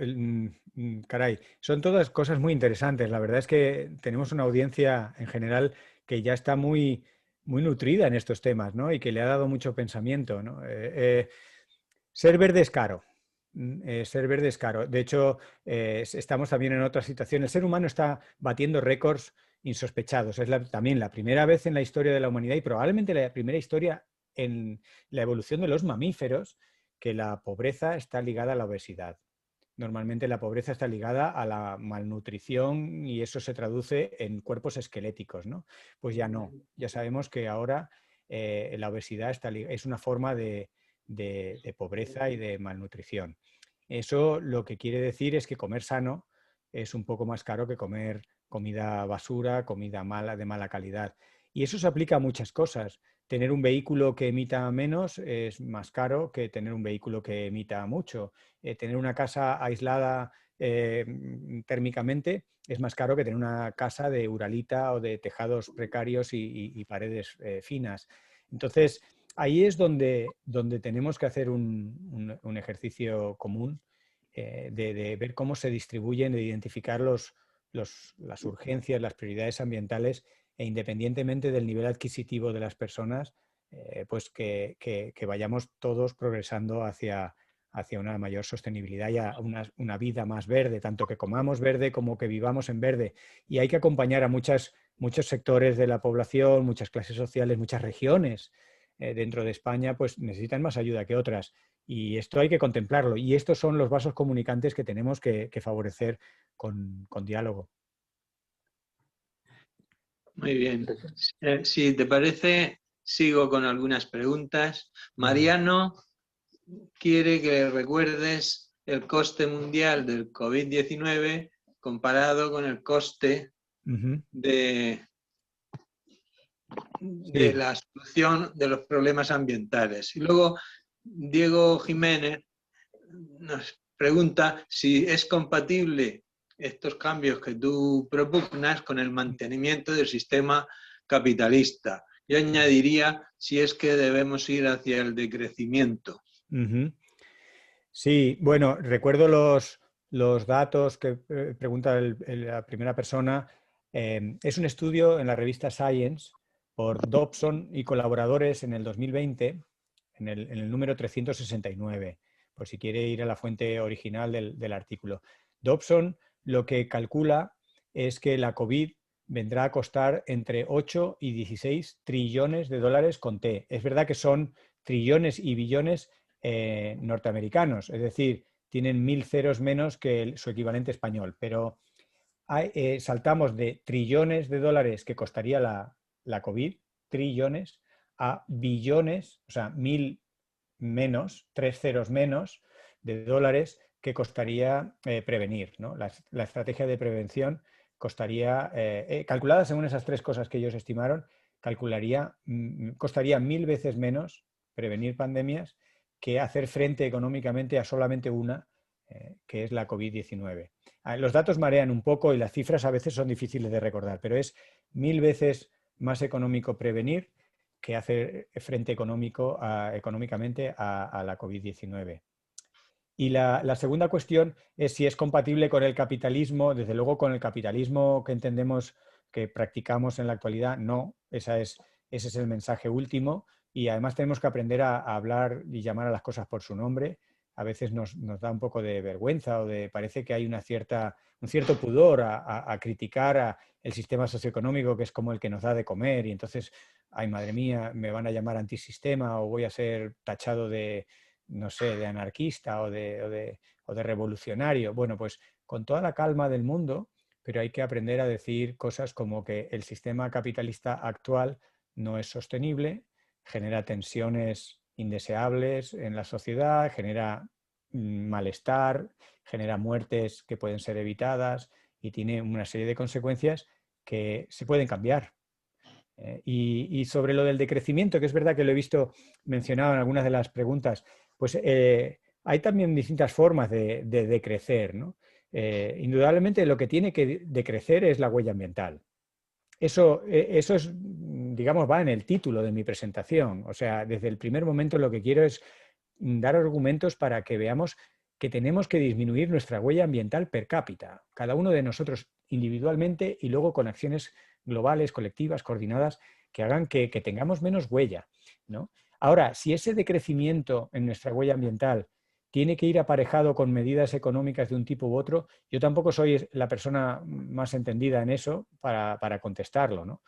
caray, son todas cosas muy interesantes. La verdad es que tenemos una audiencia en general que ya está muy, muy nutrida en estos temas, ¿no? Y que le ha dado mucho pensamiento, ¿no? Ser verde es caro. Ser verde es caro. De hecho, estamos también en otra situación. El ser humano está batiendo récords insospechados. Es también la primera vez en la historia de la humanidad y probablemente la primera historia en la evolución de los mamíferos que la pobreza está ligada a la obesidad. Normalmente la pobreza está ligada a la malnutrición y eso se traduce en cuerpos esqueléticos, ¿no? Pues ya no. Ya sabemos que ahora la obesidad es una forma de pobreza y de malnutrición. Eso lo que quiere decir es que comer sano es un poco más caro que comer comida basura, comida mala, de mala calidad. Y eso se aplica a muchas cosas. Tener un vehículo que emita menos es más caro que tener un vehículo que emita mucho. Tener una casa aislada térmicamente es más caro que tener una casa de uralita o de tejados precarios y paredes finas. Entonces, ahí es donde tenemos que hacer un ejercicio común de ver cómo se distribuyen, de identificar las urgencias, las prioridades ambientales e independientemente del nivel adquisitivo de las personas, pues que vayamos todos progresando hacia una mayor sostenibilidad y a una vida más verde, tanto que comamos verde como que vivamos en verde. Y hay que acompañar a muchos sectores de la población, muchas clases sociales, muchas regiones dentro de España, pues necesitan más ayuda que otras. Y esto hay que contemplarlo. Y estos son los vasos comunicantes que tenemos que favorecer con diálogo. Muy bien. Si te parece, sigo con algunas preguntas. Mariano quiere que recuerdes el coste mundial del COVID-19 comparado con el coste de de la solución de los problemas ambientales. Y luego Diego Jiménez nos pregunta si es compatible estos cambios que tú propugnas con el mantenimiento del sistema capitalista. Yo añadiría si es que debemos ir hacia el decrecimiento. Sí, bueno, recuerdo los datos que pregunta la primera persona. Es un estudio en la revista Science por Dobson y colaboradores en el 2020, en el número 369, por si quiere ir a la fuente original del artículo. Dobson lo que calcula es que la COVID vendrá a costar entre 8 y 16 trillones de dólares con T. Es verdad que son trillones y billones norteamericanos, es decir, tienen 1000 ceros menos que su equivalente español, pero saltamos de trillones de dólares que costaría la COVID, trillones, a billones, o sea, 1000 menos, 3 ceros menos de dólares que costaría prevenir, ¿no? La estrategia de prevención costaría, calculada según esas tres cosas que ellos estimaron, costaría 1000 veces menos prevenir pandemias que hacer frente económicamente a solamente una, que es la COVID-19. Los datos marean un poco y las cifras a veces son difíciles de recordar, pero es 1000 veces más económico prevenir que hacer frente económicamente a la COVID-19. Y la segunda cuestión es si es compatible con el capitalismo. Desde luego, con el capitalismo que entendemos que practicamos en la actualidad, no. Ese es el mensaje último. Y además tenemos que aprender a hablar y llamar a las cosas por su nombre. A veces nos da un poco de vergüenza o parece que hay un cierto pudor a criticar el sistema socioeconómico, que es como el que nos da de comer, y entonces, ay, madre mía, me van a llamar antisistema o voy a ser tachado de, no sé, de anarquista o de revolucionario. Bueno, pues con toda la calma del mundo, pero hay que aprender a decir cosas como que el sistema capitalista actual no es sostenible, genera tensiones indeseables en la sociedad, genera malestar, genera muertes que pueden ser evitadas y tiene una serie de consecuencias que se pueden cambiar. Y sobre lo del decrecimiento, que es verdad que lo he visto mencionado en algunas de las preguntas, pues hay también distintas formas de decrecer, ¿no? Indudablemente lo que tiene que decrecer es la huella ambiental. Eso es, digamos, va en el título de mi presentación. O sea, desde el primer momento lo que quiero es dar argumentos para que veamos que tenemos que disminuir nuestra huella ambiental per cápita, cada uno de nosotros individualmente y luego con acciones globales, colectivas, coordinadas, que hagan que tengamos menos huella, ¿no? Ahora, si ese decrecimiento en nuestra huella ambiental tiene que ir aparejado con medidas económicas de un tipo u otro, yo tampoco soy la persona más entendida en eso para contestarlo, ¿no?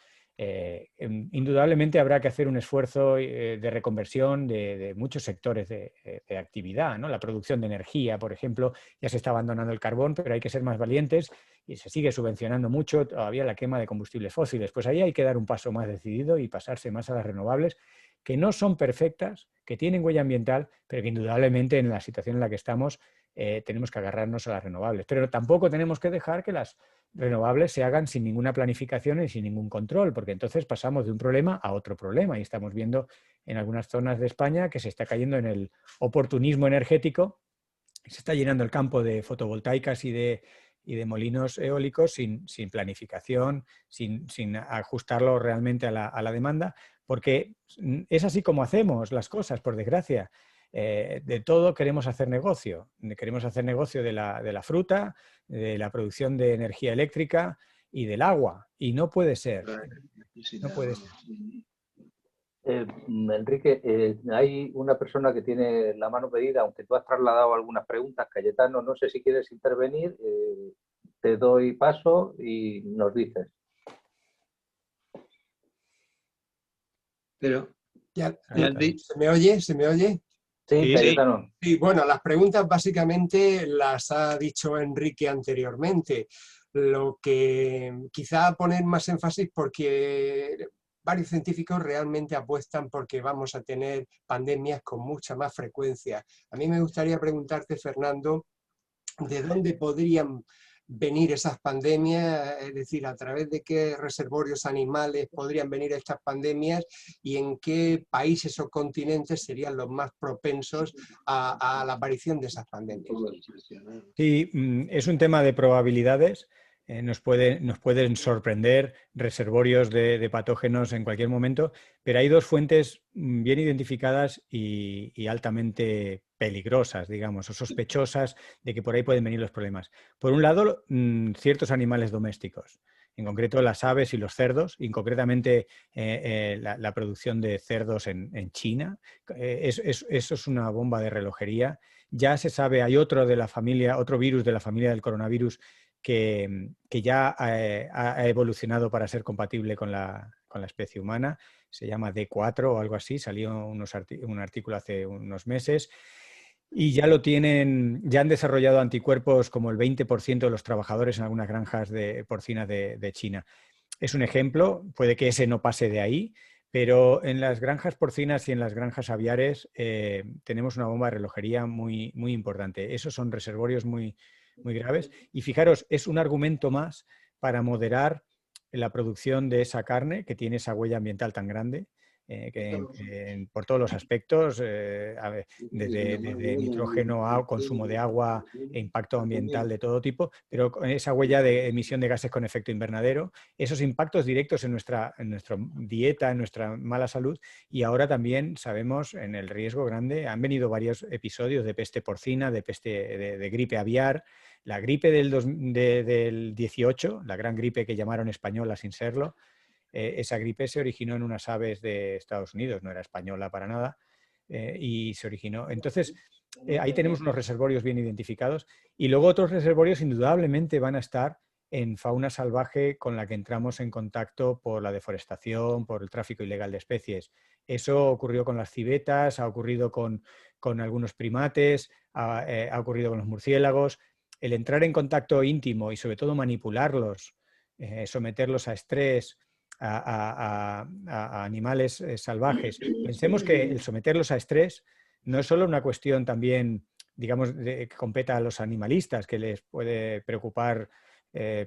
Indudablemente habrá que hacer un esfuerzo de reconversión de muchos sectores de actividad, ¿no? La producción de energía, por ejemplo, ya se está abandonando el carbón, pero hay que ser más valientes y se sigue subvencionando mucho todavía la quema de combustibles fósiles. Pues ahí hay que dar un paso más decidido y pasarse más a las renovables, que no son perfectas, que tienen huella ambiental, pero que indudablemente en la situación en la que estamos tenemos que agarrarnos a las renovables. Pero tampoco tenemos que dejar que las renovables se hagan sin ninguna planificación y sin ningún control, porque entonces pasamos de un problema a otro problema y estamos viendo en algunas zonas de España que se está cayendo en el oportunismo energético, se está llenando el campo de fotovoltaicas y de molinos eólicos sin planificación, sin ajustarlo realmente a la demanda, porque es así como hacemos las cosas, por desgracia. De todo queremos hacer negocio. Queremos hacer negocio de la fruta, de la producción de energía eléctrica y del agua. Y no puede ser. No puede ser. Enrique, hay una persona que tiene la mano pedida, aunque tú has trasladado algunas preguntas. Cayetano, no sé si quieres intervenir. Te doy paso y nos dices. Pero, ¿se me oye? ¿Se me oye? Sí, Cayetano. Sí, bueno, las preguntas básicamente las ha dicho Enrique anteriormente. Lo que quizá poner más énfasis porque varios científicos realmente apuestan porque vamos a tener pandemias con mucha más frecuencia. A mí me gustaría preguntarte, Fernando, ¿de dónde podrían venir esas pandemias, es decir, a través de qué reservorios animales podrían venir estas pandemias y en qué países o continentes serían los más propensos a la aparición de esas pandemias. Sí, es un tema de probabilidades. Nos pueden sorprender reservorios de patógenos en cualquier momento, pero hay dos fuentes bien identificadas y altamente peligrosas, digamos, o sospechosas de que por ahí pueden venir los problemas. Por un lado, ciertos animales domésticos, en concreto las aves y los cerdos, y concretamente la producción de cerdos en China. Eso es una bomba de relojería. Ya se sabe, hay otro virus de la familia del coronavirus que ya ha evolucionado para ser compatible con la especie humana, se llama D4 o algo así, salió un artículo hace unos meses y ya han desarrollado anticuerpos como el 20% de los trabajadores en algunas granjas porcinas de China. Es un ejemplo, puede que ese no pase de ahí, pero en las granjas porcinas y en las granjas aviares tenemos una bomba de relojería muy, muy importante. Esos son reservorios muy graves. Y fijaros, es un argumento más para moderar la producción de esa carne que tiene esa huella ambiental tan grande, por todos los aspectos, desde nitrógeno, consumo de agua e impacto ambiental de todo tipo, pero con esa huella de emisión de gases con efecto invernadero, esos impactos directos en nuestra dieta, en nuestra mala salud, y ahora también sabemos en el riesgo grande, han venido varios episodios de peste porcina, de gripe aviar. La gripe del 18, la gran gripe que llamaron española sin serlo, esa gripe se originó en unas aves de Estados Unidos, no era española para nada, y se originó. Entonces, ahí tenemos unos reservorios bien identificados y luego otros reservorios indudablemente van a estar en fauna salvaje con la que entramos en contacto por la deforestación, por el tráfico ilegal de especies. Eso ocurrió con las civetas, ha ocurrido con algunos primates, ha ocurrido con los murciélagos. El entrar en contacto íntimo y sobre todo manipularlos, someterlos a estrés, a animales salvajes. Pensemos que el someterlos a estrés no es solo una cuestión también, digamos, que competa a los animalistas, que les puede preocupar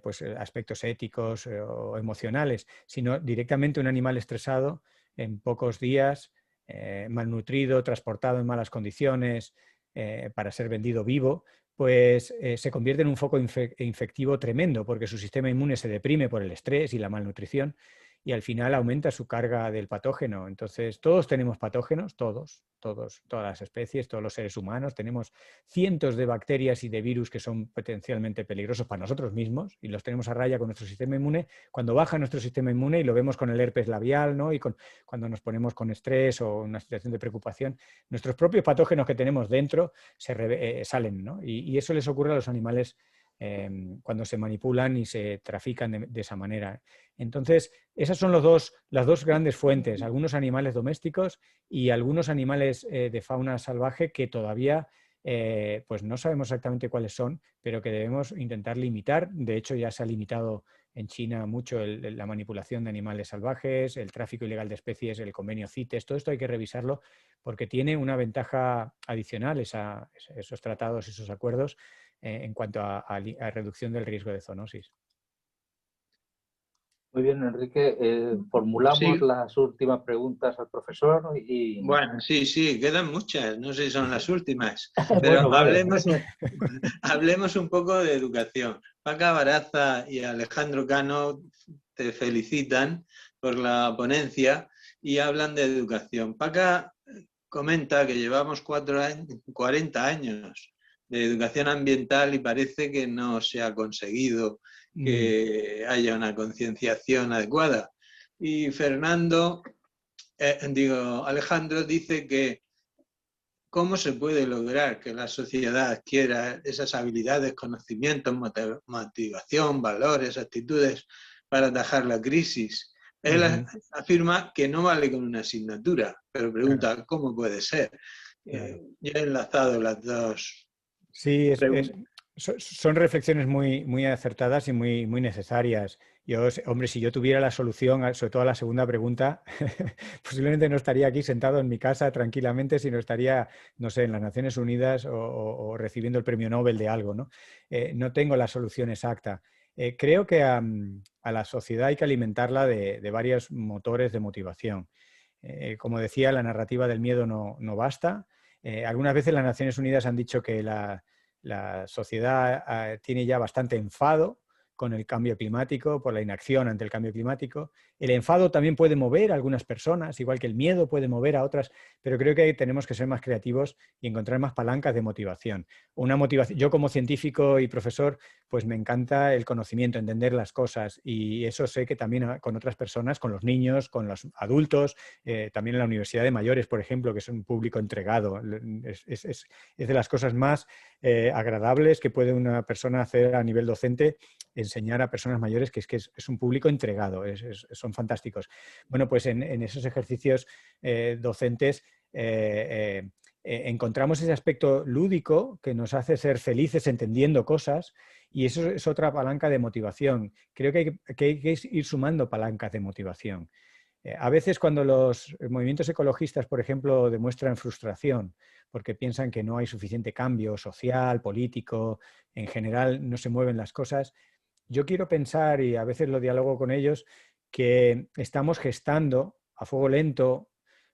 pues, aspectos éticos o emocionales, sino directamente un animal estresado en pocos días, malnutrido, transportado en malas condiciones para ser vendido vivo, pues se convierte en un foco infectivo tremendo porque su sistema inmune se deprime por el estrés y la malnutrición y al final aumenta su carga del patógeno. Entonces, todos tenemos patógenos, todas las especies, todos los seres humanos, tenemos cientos de bacterias y de virus que son potencialmente peligrosos para nosotros mismos y los tenemos a raya con nuestro sistema inmune. Cuando baja nuestro sistema inmune, y lo vemos con el herpes labial, ¿no? Y cuando nos ponemos con estrés o una situación de preocupación, nuestros propios patógenos que tenemos dentro salen, ¿no? Y eso les ocurre a los animales cuando se manipulan y se trafican de esa manera. Entonces, esas son las dos grandes fuentes, algunos animales domésticos y algunos animales de fauna salvaje que todavía pues no sabemos exactamente cuáles son, pero que debemos intentar limitar. De hecho, ya se ha limitado en China mucho la manipulación de animales salvajes, el tráfico ilegal de especies, el convenio CITES, todo esto hay que revisarlo porque tiene una ventaja adicional esos tratados, esos acuerdos en cuanto a reducción del riesgo de zoonosis. Muy bien, Enrique. Formulamos Sí. las últimas preguntas al profesor y... Bueno, sí, quedan muchas, no sé si son las últimas, pero Bueno, vale. hablemos un poco de educación. Paca Baraza y Alejandro Cano te felicitan por la ponencia y hablan de educación. Paca comenta que llevamos 40 años de educación ambiental y parece que no se ha conseguido que haya una concienciación adecuada. Y Alejandro dice que cómo se puede lograr que la sociedad adquiera esas habilidades, conocimientos, motivación, valores, actitudes para atajar la crisis. Él afirma que no vale con una asignatura, pero pregunta ¿cómo puede ser? Yo he enlazado las dos. Sí, Son reflexiones muy acertadas y muy necesarias. Hombre, si yo tuviera la solución, sobre todo a la segunda pregunta, posiblemente no estaría aquí sentado en mi casa tranquilamente, sino estaría, no sé, en las Naciones Unidas o recibiendo el premio Nobel de algo, ¿no? No tengo la solución exacta. Creo que a la sociedad hay que alimentarla de varios motores de motivación. Como decía, la narrativa del miedo no basta. Algunas veces las Naciones Unidas han dicho que la sociedad tiene ya bastante enfado con el cambio climático, por la inacción ante el cambio climático. El enfado también puede mover a algunas personas, igual que el miedo puede mover a otras, pero creo que tenemos que ser más creativos y encontrar más palancas de motivación. Una motivación. Yo como científico y profesor, pues me encanta el conocimiento, entender las cosas, y eso sé que también con otras personas, con los niños, con los adultos, también en la Universidad de Mayores, por ejemplo, que es un público entregado. Es de las cosas más agradables que puede una persona hacer a nivel docente, enseñar a personas mayores, que es un público entregado, son fantásticos. Bueno, pues en esos ejercicios docentes encontramos ese aspecto lúdico que nos hace ser felices entendiendo cosas, y eso es otra palanca de motivación. Creo que hay que ir sumando palancas de motivación. A veces cuando los movimientos ecologistas, por ejemplo, demuestran frustración porque piensan que no hay suficiente cambio social, político, en general no se mueven las cosas, yo quiero pensar, y a veces lo dialogo con ellos, que estamos gestando a fuego lento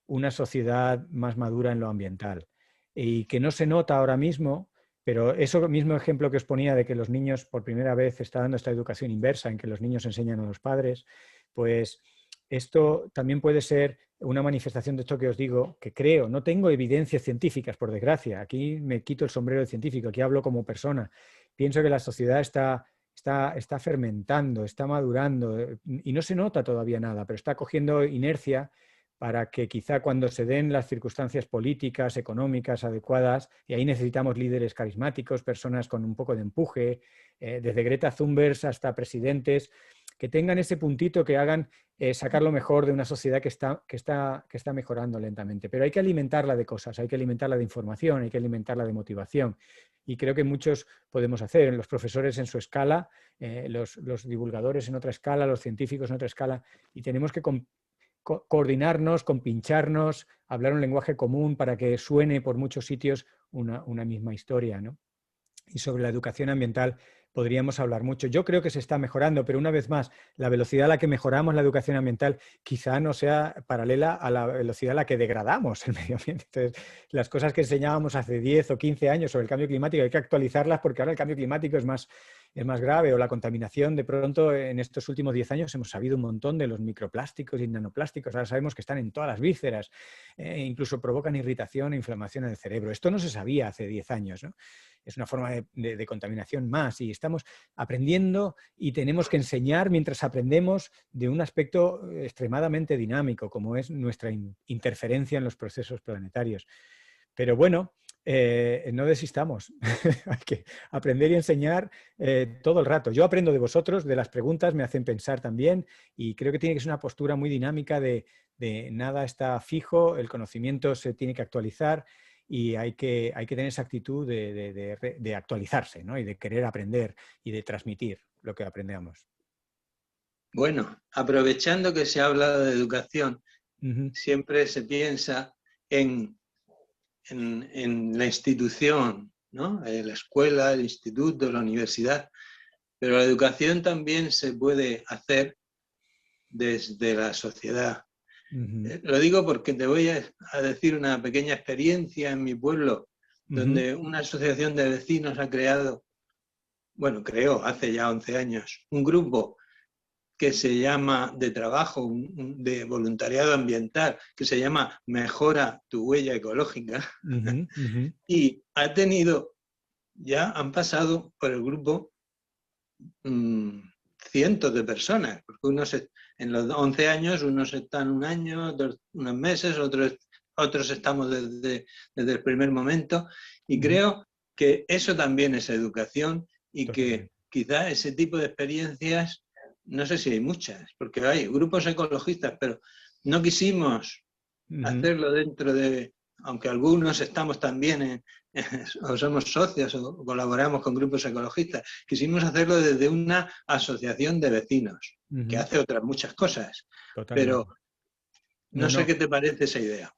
una sociedad más madura en lo ambiental y que no se nota ahora mismo, pero eso mismo ejemplo que os ponía de que los niños por primera vez está dando esta educación inversa en que los niños enseñan a los padres, pues esto también puede ser una manifestación de esto que os digo, que creo, no tengo evidencias científicas, por desgracia, aquí me quito el sombrero de científico, aquí hablo como persona, pienso que la sociedad está fermentando, está madurando y no se nota todavía nada, pero está cogiendo inercia para que quizá cuando se den las circunstancias políticas, económicas adecuadas, y ahí necesitamos líderes carismáticos, personas con un poco de empuje, desde Greta Thunberg hasta presidentes, que tengan ese puntito que hagan sacar lo mejor de una sociedad que está mejorando lentamente. Pero hay que alimentarla de cosas, hay que alimentarla de información, hay que alimentarla de motivación. Y creo que muchos podemos hacer, los profesores en su escala, los divulgadores en otra escala, los científicos en otra escala, y tenemos que coordinarnos, compincharnos, hablar un lenguaje común para que suene por muchos sitios una misma historia, ¿no? Y sobre la educación ambiental podríamos hablar mucho. Yo creo que se está mejorando, pero una vez más, la velocidad a la que mejoramos la educación ambiental quizá no sea paralela a la velocidad a la que degradamos el medio ambiente. Entonces, las cosas que enseñábamos hace 10 o 15 años sobre el cambio climático hay que actualizarlas porque ahora el cambio climático es más grave, o la contaminación. De pronto, en estos últimos 10 años hemos sabido un montón de los microplásticos y nanoplásticos. Ahora sabemos que están en todas las vísceras, incluso provocan irritación e inflamación en el cerebro. Esto no se sabía hace 10 años, ¿no? Es una forma de contaminación más, y estamos aprendiendo y tenemos que enseñar mientras aprendemos de un aspecto extremadamente dinámico como es nuestra interferencia en los procesos planetarios. Pero bueno, no desistamos, hay que aprender y enseñar todo el rato. Yo aprendo de vosotros, de las preguntas, me hacen pensar también, y creo que tiene que ser una postura muy dinámica de nada está fijo, el conocimiento se tiene que actualizar, y hay que tener esa actitud de actualizarse, ¿no? Y de querer aprender y de transmitir lo que aprendamos. Bueno, aprovechando que se ha hablado de educación, siempre se piensa en la institución, ¿no? La escuela, el instituto, la universidad, pero la educación también se puede hacer desde la sociedad. Lo digo porque te voy a decir una pequeña experiencia en mi pueblo, donde una asociación de vecinos ha creado, bueno, creó hace ya 11 años, un grupo que se llama de trabajo, de voluntariado ambiental, que se llama Mejora tu huella ecológica, y ya han pasado por el grupo cientos de personas, porque en los 11 años unos están un año, otros unos meses, otros estamos desde el primer momento, y creo que eso también es educación, y que quizá ese tipo de experiencias, no sé si hay muchas, porque hay grupos ecologistas, pero no quisimos hacerlo dentro de, aunque algunos estamos también o somos socios o colaboramos con grupos ecologistas. Quisimos hacerlo desde una asociación de vecinos, que hace otras muchas cosas. Totalmente. Pero no sé qué te parece esa idea.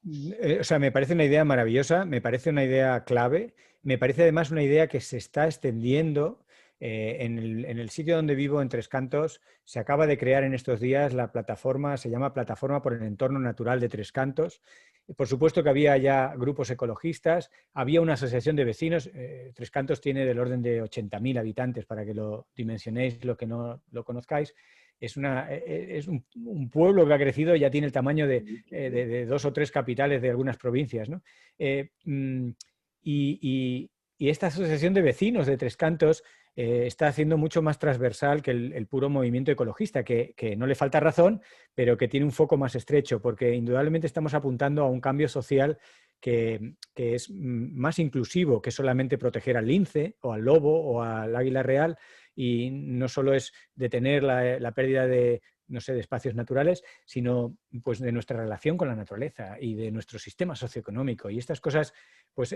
O sea, me parece una idea maravillosa, me parece una idea clave, me parece además una idea que se está extendiendo. En el sitio donde vivo, en Tres Cantos, se acaba de crear en estos días la plataforma, se llama Plataforma por el Entorno Natural de Tres Cantos. Por supuesto que había ya grupos ecologistas, había una asociación de vecinos. Tres Cantos tiene del orden de 80.000 habitantes, para que lo dimensionéis, lo que no lo conozcáis. Es un pueblo que ha crecido, ya tiene el tamaño de 2 o 3 capitales de algunas provincias, ¿no? Y esta asociación de vecinos de Tres Cantos está haciendo mucho más transversal que el puro movimiento ecologista, que no le falta razón, pero que tiene un foco más estrecho, porque indudablemente estamos apuntando a un cambio social que es más inclusivo que solamente proteger al lince o al lobo o al águila real, y no solo es detener la pérdida de, no sé, de espacios naturales, sino pues de nuestra relación con la naturaleza y de nuestro sistema socioeconómico. Y estas cosas pues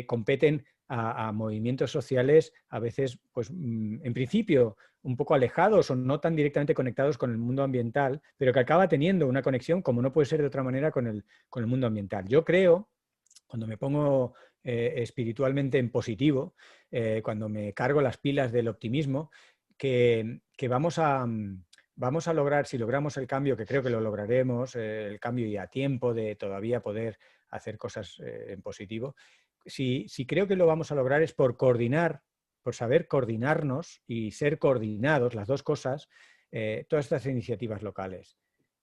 competen a movimientos sociales a veces, pues en principio, un poco alejados o no tan directamente conectados con el mundo ambiental, pero que acaba teniendo una conexión, como no puede ser de otra manera, con el mundo ambiental. Yo creo, cuando me pongo espiritualmente en positivo, cuando me cargo las pilas del optimismo, que vamos a lograr, si logramos el cambio, que creo que lo lograremos, el cambio y a tiempo de todavía poder hacer cosas en positivo. Si creo que lo vamos a lograr es por coordinar, por saber coordinarnos y ser coordinados, las dos cosas, todas estas iniciativas locales.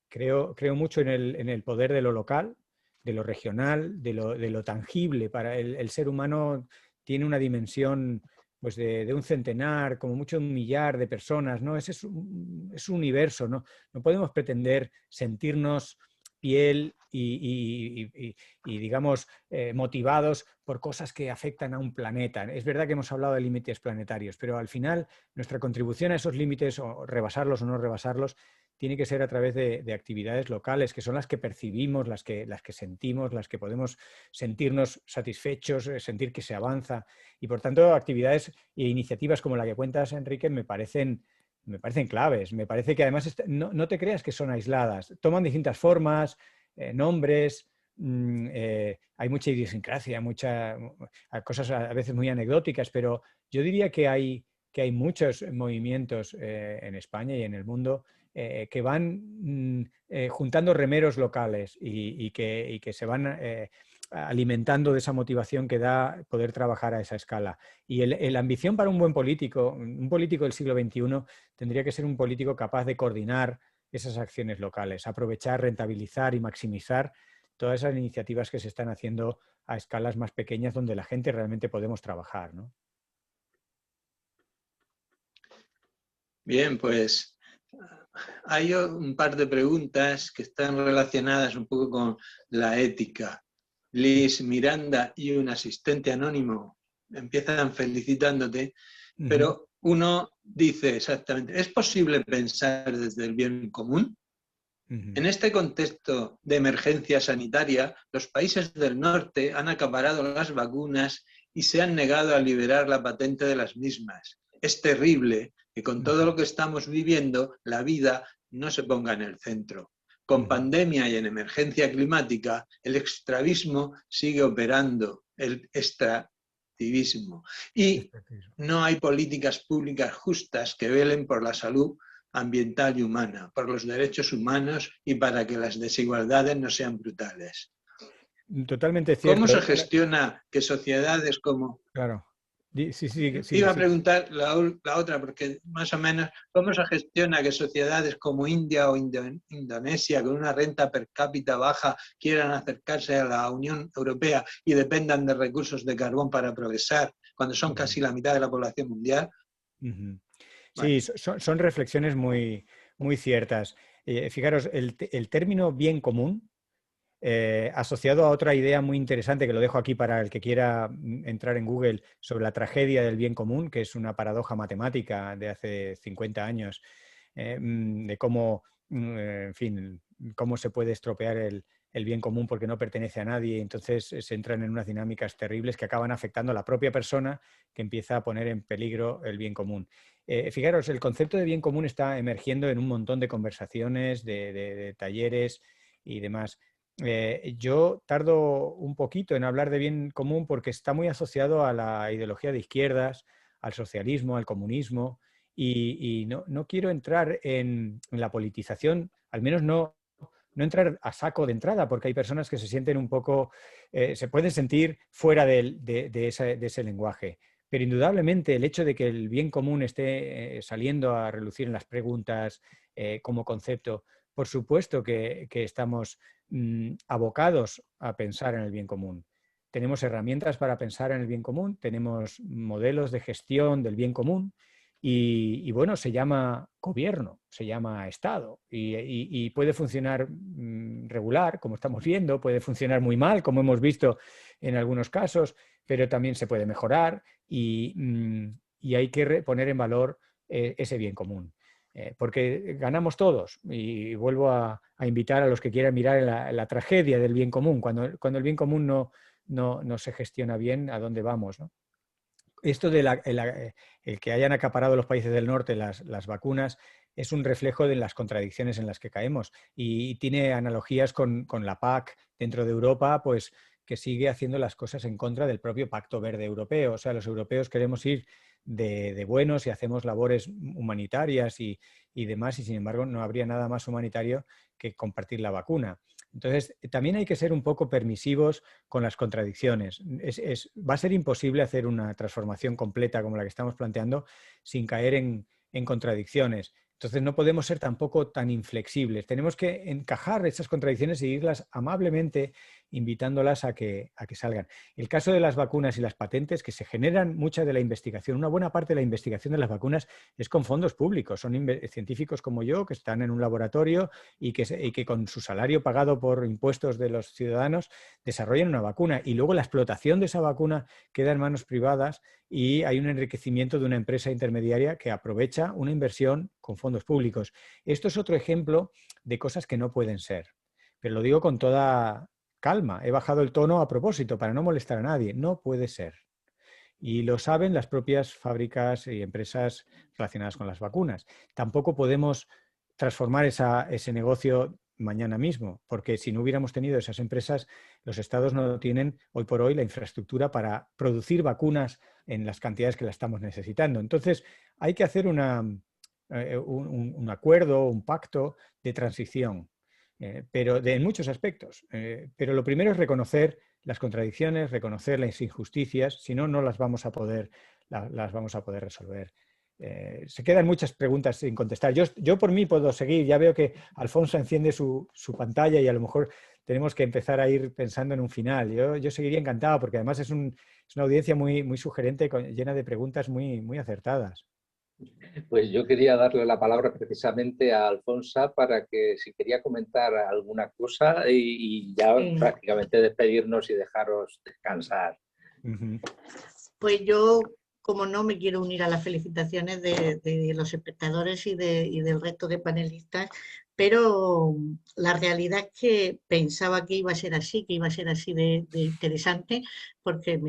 Creo mucho en el poder de lo local, de lo regional, de lo tangible. Para el ser humano tiene una dimensión pues de un centenar, como mucho un millar de personas, ¿no? Es un universo, ¿no? No podemos pretender sentirnos piel y digamos, motivados por cosas que afectan a un planeta. Es verdad que hemos hablado de límites planetarios, pero al final nuestra contribución a esos límites, o rebasarlos o no rebasarlos, tiene que ser a través de actividades locales, que son las que percibimos, las que sentimos, las que podemos sentirnos satisfechos, sentir que se avanza. Y por tanto, actividades e iniciativas como la que cuentas, Enrique, me parecen claves. Me parece que además no te creas que son aisladas. Toman distintas formas, nombres, hay mucha idiosincrasia, muchas cosas a veces muy anecdóticas, pero yo diría que hay muchos movimientos en España y en el mundo que van juntando remeros locales y que se van alimentando de esa motivación que da poder trabajar a esa escala. Y la ambición para un buen político, un político del siglo XXI, tendría que ser un político capaz de coordinar esas acciones locales, aprovechar, rentabilizar y maximizar todas esas iniciativas que se están haciendo a escalas más pequeñas donde la gente realmente podemos trabajar, ¿no? Bien, pues hay un par de preguntas que están relacionadas un poco con la ética. Liz Miranda y un asistente anónimo empiezan felicitándote, pero uno dice exactamente, ¿es posible pensar desde el bien común? En este contexto de emergencia sanitaria, los países del norte han acaparado las vacunas y se han negado a liberar la patente de las mismas. Es terrible que con todo lo que estamos viviendo, la vida no se ponga en el centro. Con pandemia y en emergencia climática, el extravismo sigue operando, el extractivismo. Y no hay políticas públicas justas que velen por la salud ambiental y humana, por los derechos humanos y para que las desigualdades no sean brutales. Totalmente cierto. ¿Cómo se gestiona que sociedades como... Claro. Sí, Iba a preguntar la otra, porque más o menos, ¿cómo se gestiona que sociedades como India o Indonesia, con una renta per cápita baja, quieran acercarse a la Unión Europea y dependan de recursos de carbón para progresar, cuando son casi la mitad de la población mundial? Sí, son reflexiones muy, muy ciertas. Fijaros, el término bien común, asociado a otra idea muy interesante que lo dejo aquí para el que quiera entrar en Google, sobre la tragedia del bien común, que es una paradoja matemática de hace 50 años, de cómo, en fin, cómo se puede estropear el el bien común porque no pertenece a nadie, y entonces se entran en unas dinámicas terribles que acaban afectando a la propia persona, que empieza a poner en peligro el bien común. Fijaros, el concepto de bien común está emergiendo en un montón de conversaciones, de talleres y demás. Yo tardo un poquito en hablar de bien común porque está muy asociado a la ideología de izquierdas, al socialismo, al comunismo, y no quiero entrar en la politización, al menos no entrar a saco de entrada, porque hay personas que se sienten un poco, se pueden sentir fuera de ese lenguaje. Pero indudablemente el hecho de que el bien común esté saliendo a relucir en las preguntas como concepto, por supuesto que estamos abocados a pensar en el bien común. Tenemos herramientas para pensar en el bien común, tenemos modelos de gestión del bien común y bueno, se llama gobierno, se llama Estado y puede funcionar regular, como estamos viendo, puede funcionar muy mal, como hemos visto en algunos casos, pero también se puede mejorar y hay que poner en valor ese bien común. Porque ganamos todos y vuelvo a invitar a los que quieran mirar la tragedia del bien común. Cuando el bien común no se gestiona bien, ¿a dónde vamos, no? Esto de el que hayan acaparado los países del norte las vacunas es un reflejo de las contradicciones en las que caemos y tiene analogías con la PAC dentro de Europa, pues que sigue haciendo las cosas en contra del propio Pacto Verde Europeo. O sea, los europeos queremos ir de buenos y hacemos labores humanitarias y demás, y sin embargo no habría nada más humanitario que compartir la vacuna. Entonces, también hay que ser un poco permisivos con las contradicciones. Va a ser imposible hacer una transformación completa como la que estamos planteando sin caer en contradicciones. Entonces, no podemos ser tampoco tan inflexibles. Tenemos que encajar esas contradicciones y irlas amablemente invitándolas a que salgan. El caso de las vacunas y las patentes, que se generan mucha de la investigación, una buena parte de la investigación de las vacunas es con fondos públicos. Son científicos como yo que están en un laboratorio y que con su salario pagado por impuestos de los ciudadanos desarrollan una vacuna y luego la explotación de esa vacuna queda en manos privadas y hay un enriquecimiento de una empresa intermediaria que aprovecha una inversión con fondos públicos. Esto es otro ejemplo de cosas que no pueden ser, pero lo digo con toda calma. He bajado el tono a propósito para no molestar a nadie. No puede ser. Y lo saben las propias fábricas y empresas relacionadas con las vacunas. Tampoco podemos transformar ese negocio mañana mismo, porque si no hubiéramos tenido esas empresas, los estados no tienen hoy por hoy la infraestructura para producir vacunas en las cantidades que las estamos necesitando. Entonces, hay que hacer un acuerdo, un pacto de transición, pero en muchos aspectos. Pero lo primero es reconocer las contradicciones, reconocer las injusticias, si no, no las vamos a poder resolver. Se quedan muchas preguntas sin contestar. Yo por mí puedo seguir, ya veo que Alfonso enciende su pantalla y a lo mejor tenemos que empezar a ir pensando en un final. Yo seguiría encantado porque además es una audiencia muy, muy sugerente, llena de preguntas muy, muy acertadas. Pues yo quería darle la palabra precisamente a Alfonso para que si quería comentar alguna cosa y ya prácticamente despedirnos y dejaros descansar. Pues yo, como no, me quiero unir a las felicitaciones de los espectadores y del resto de panelistas, pero la realidad es que pensaba que iba a ser así, de interesante, porque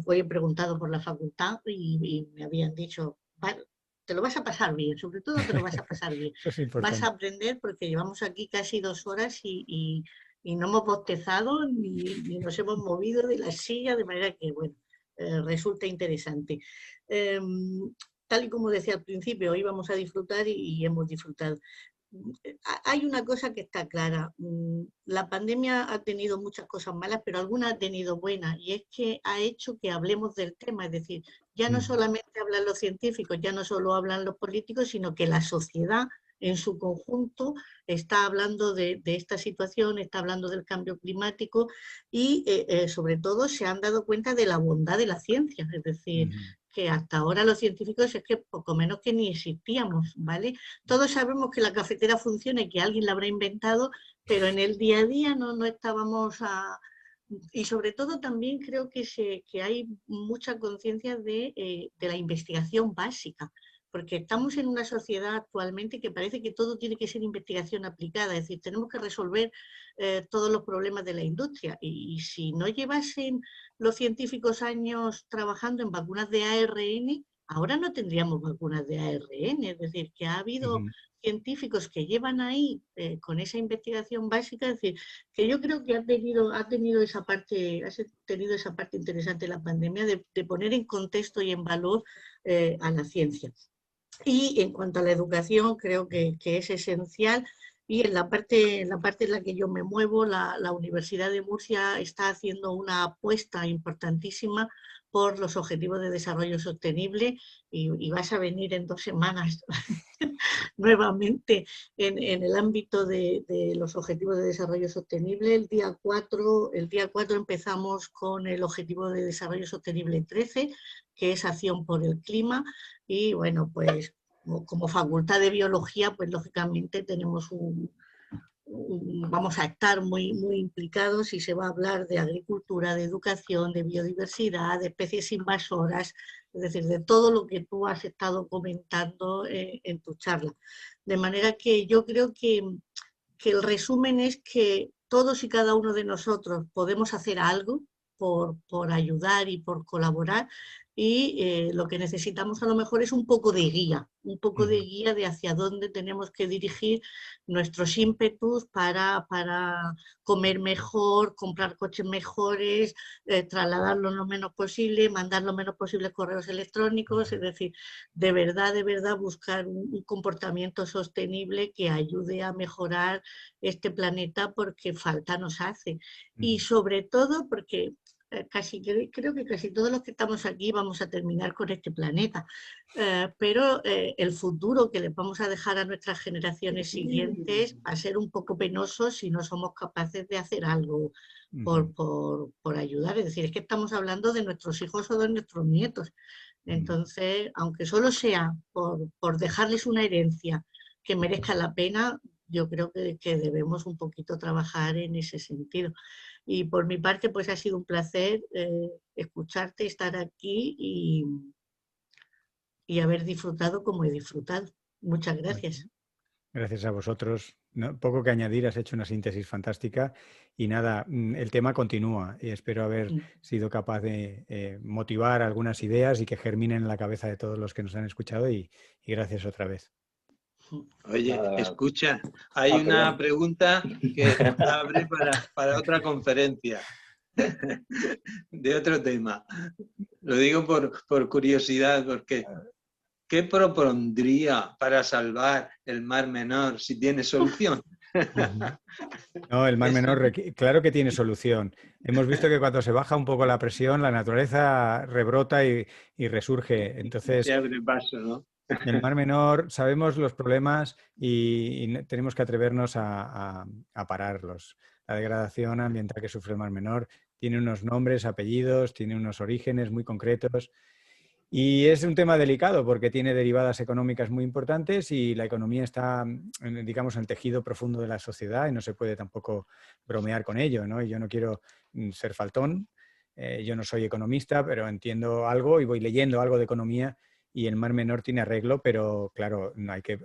hoy he preguntado por la facultad y me habían dicho, te lo vas a pasar bien, sobre todo te lo vas a pasar bien. Vas a aprender porque llevamos aquí casi 2 horas y no hemos bostezado ni nos hemos movido de la silla, de manera que, bueno, resulta interesante. Tal y como decía al principio, íbamos a disfrutar y hemos disfrutado. Hay una cosa que está clara, la pandemia ha tenido muchas cosas malas, pero algunas ha tenido buenas, y es que ha hecho que hablemos del tema, es decir, ya no solamente hablan los científicos, ya no solo hablan los políticos, sino que la sociedad en su conjunto está hablando de esta situación, está hablando del cambio climático y sobre todo se han dado cuenta de la bondad de la ciencia, es decir, que hasta ahora los científicos es que poco menos que ni existíamos, ¿vale? Todos sabemos que la cafetera funciona y que alguien la habrá inventado, pero en el día a día no estábamos Y sobre todo también creo que hay mucha conciencia de la investigación básica. porque estamos en una sociedad actualmente que parece que todo tiene que ser investigación aplicada, es decir, tenemos que resolver todos los problemas de la industria, y si no llevasen los científicos años trabajando en vacunas de ARN, ahora no tendríamos vacunas de ARN, es decir, que ha habido científicos que llevan ahí con esa investigación básica, es decir, que yo creo que ha tenido esa parte interesante la pandemia de poner en contexto y en valor a la ciencia. Y en cuanto a la educación, creo que es esencial. Y en la parte en la que yo me muevo, la Universidad de Murcia está haciendo una apuesta importantísima por los Objetivos de Desarrollo Sostenible, y vas a venir en 2 semanas nuevamente en el ámbito de los Objetivos de Desarrollo Sostenible. El día 4 empezamos con el Objetivo de Desarrollo Sostenible 13, que es acción por el clima, y bueno, pues como facultad de biología, pues lógicamente tenemos vamos a estar muy, muy implicados, y se va a hablar de agricultura, de educación, de biodiversidad, de especies invasoras, es decir, de todo lo que tú has estado comentando en tu charla. De manera que yo creo que el resumen es que todos y cada uno de nosotros podemos hacer algo por ayudar y por colaborar, y lo que necesitamos a lo mejor es un poco de guía de hacia dónde tenemos que dirigir nuestros ímpetus para comer mejor, comprar coches mejores, trasladar lo menos posible, mandar lo menos posible correos electrónicos, es decir, de verdad buscar un comportamiento sostenible que ayude a mejorar este planeta, porque falta nos hace. Y sobre todo porque creo que casi todos los que estamos aquí vamos a terminar con este planeta, pero el futuro que les vamos a dejar a nuestras generaciones siguientes va a ser un poco penoso si no somos capaces de hacer algo por ayudar. Es decir, es que estamos hablando de nuestros hijos o de nuestros nietos. Entonces, aunque solo sea por dejarles una herencia que merezca la pena, yo creo que debemos un poquito trabajar en ese sentido. Y por mi parte, pues ha sido un placer escucharte, estar aquí y haber disfrutado como he disfrutado. Muchas gracias. Gracias a vosotros. No, poco que añadir, has hecho una síntesis fantástica y nada, el tema continúa y espero haber sido capaz de motivar algunas ideas y que germinen en la cabeza de todos los que nos han escuchado, y gracias otra vez. Oye, escucha, hay una pregunta que abre para otra conferencia de otro tema. Lo digo por curiosidad, porque ¿qué propondría para salvar el Mar Menor si tiene solución? No, el Mar Menor, claro que tiene solución. Hemos visto que cuando se baja un poco la presión, la naturaleza rebrota y resurge. Entonces, se abre paso, ¿no? El Mar Menor, sabemos los problemas y tenemos que atrevernos a pararlos. La degradación ambiental que sufre el Mar Menor tiene unos nombres, apellidos, tiene unos orígenes muy concretos, y es un tema delicado porque tiene derivadas económicas muy importantes y la economía está, digamos, en el tejido profundo de la sociedad y no se puede tampoco bromear con ello, ¿no? Y yo no quiero ser faltón, yo no soy economista, pero entiendo algo y voy leyendo algo de economía. Y el Mar Menor tiene arreglo, pero claro,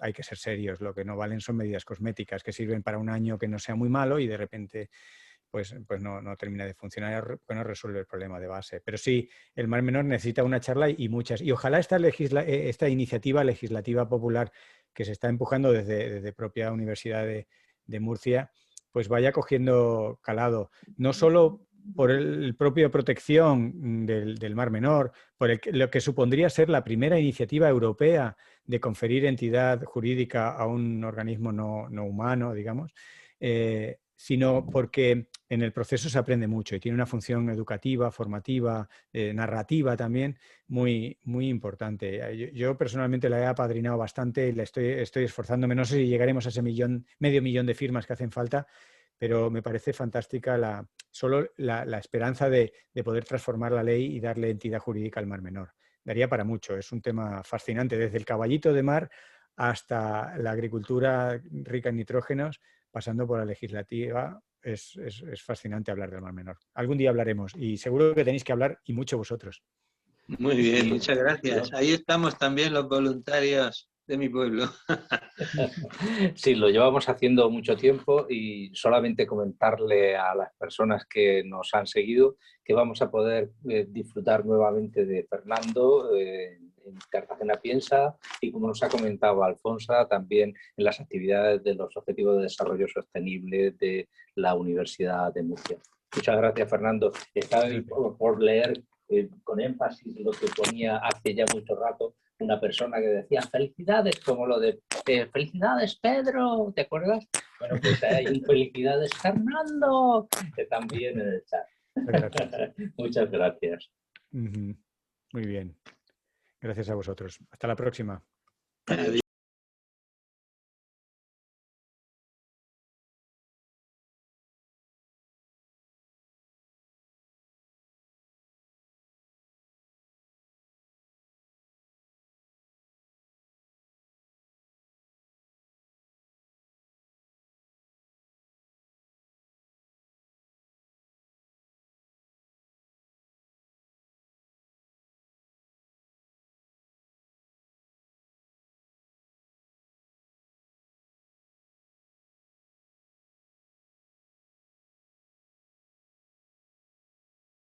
hay que ser serios. Lo que no valen son medidas cosméticas que sirven para un año que no sea muy malo y de repente pues no termina de funcionar, porque no resuelve el problema de base. Pero sí, el Mar Menor necesita una charla y muchas. Y ojalá esta iniciativa legislativa popular que se está empujando desde propia Universidad de Murcia, pues vaya cogiendo calado. No solo por el propio protección del Mar Menor, por lo que supondría ser la primera iniciativa europea de conferir entidad jurídica a un organismo no humano, digamos, sino porque en el proceso se aprende mucho y tiene una función educativa, formativa, narrativa también muy, muy importante. Yo personalmente la he apadrinado bastante y estoy esforzándome. No sé si llegaremos a ese medio millón de firmas que hacen falta, pero me parece fantástica solo la esperanza de poder transformar la ley y darle entidad jurídica al Mar Menor. Daría para mucho, es un tema fascinante, desde el caballito de mar hasta la agricultura rica en nitrógenos, pasando por la legislativa. Es fascinante hablar del Mar Menor. Algún día hablaremos y seguro que tenéis que hablar, y mucho vosotros. Muy bien, Sí. muchas gracias. Ahí estamos también los voluntarios de mi pueblo. Sí, lo llevamos haciendo mucho tiempo y solamente comentarle a las personas que nos han seguido que vamos a poder disfrutar nuevamente de Fernando en Cartagena Piensa y, como nos ha comentado Alfonsa, también en las actividades de los Objetivos de Desarrollo Sostenible de la Universidad de Murcia. Muchas gracias, Fernando. Estaba por leer con énfasis lo que ponía hace ya mucho rato una persona que decía felicidades, como lo de felicidades Pedro, ¿te acuerdas? Bueno, pues hay un felicidades Fernando, que también en el chat. Gracias. Muchas gracias. Muy bien. Gracias a vosotros. Hasta la próxima. Adiós.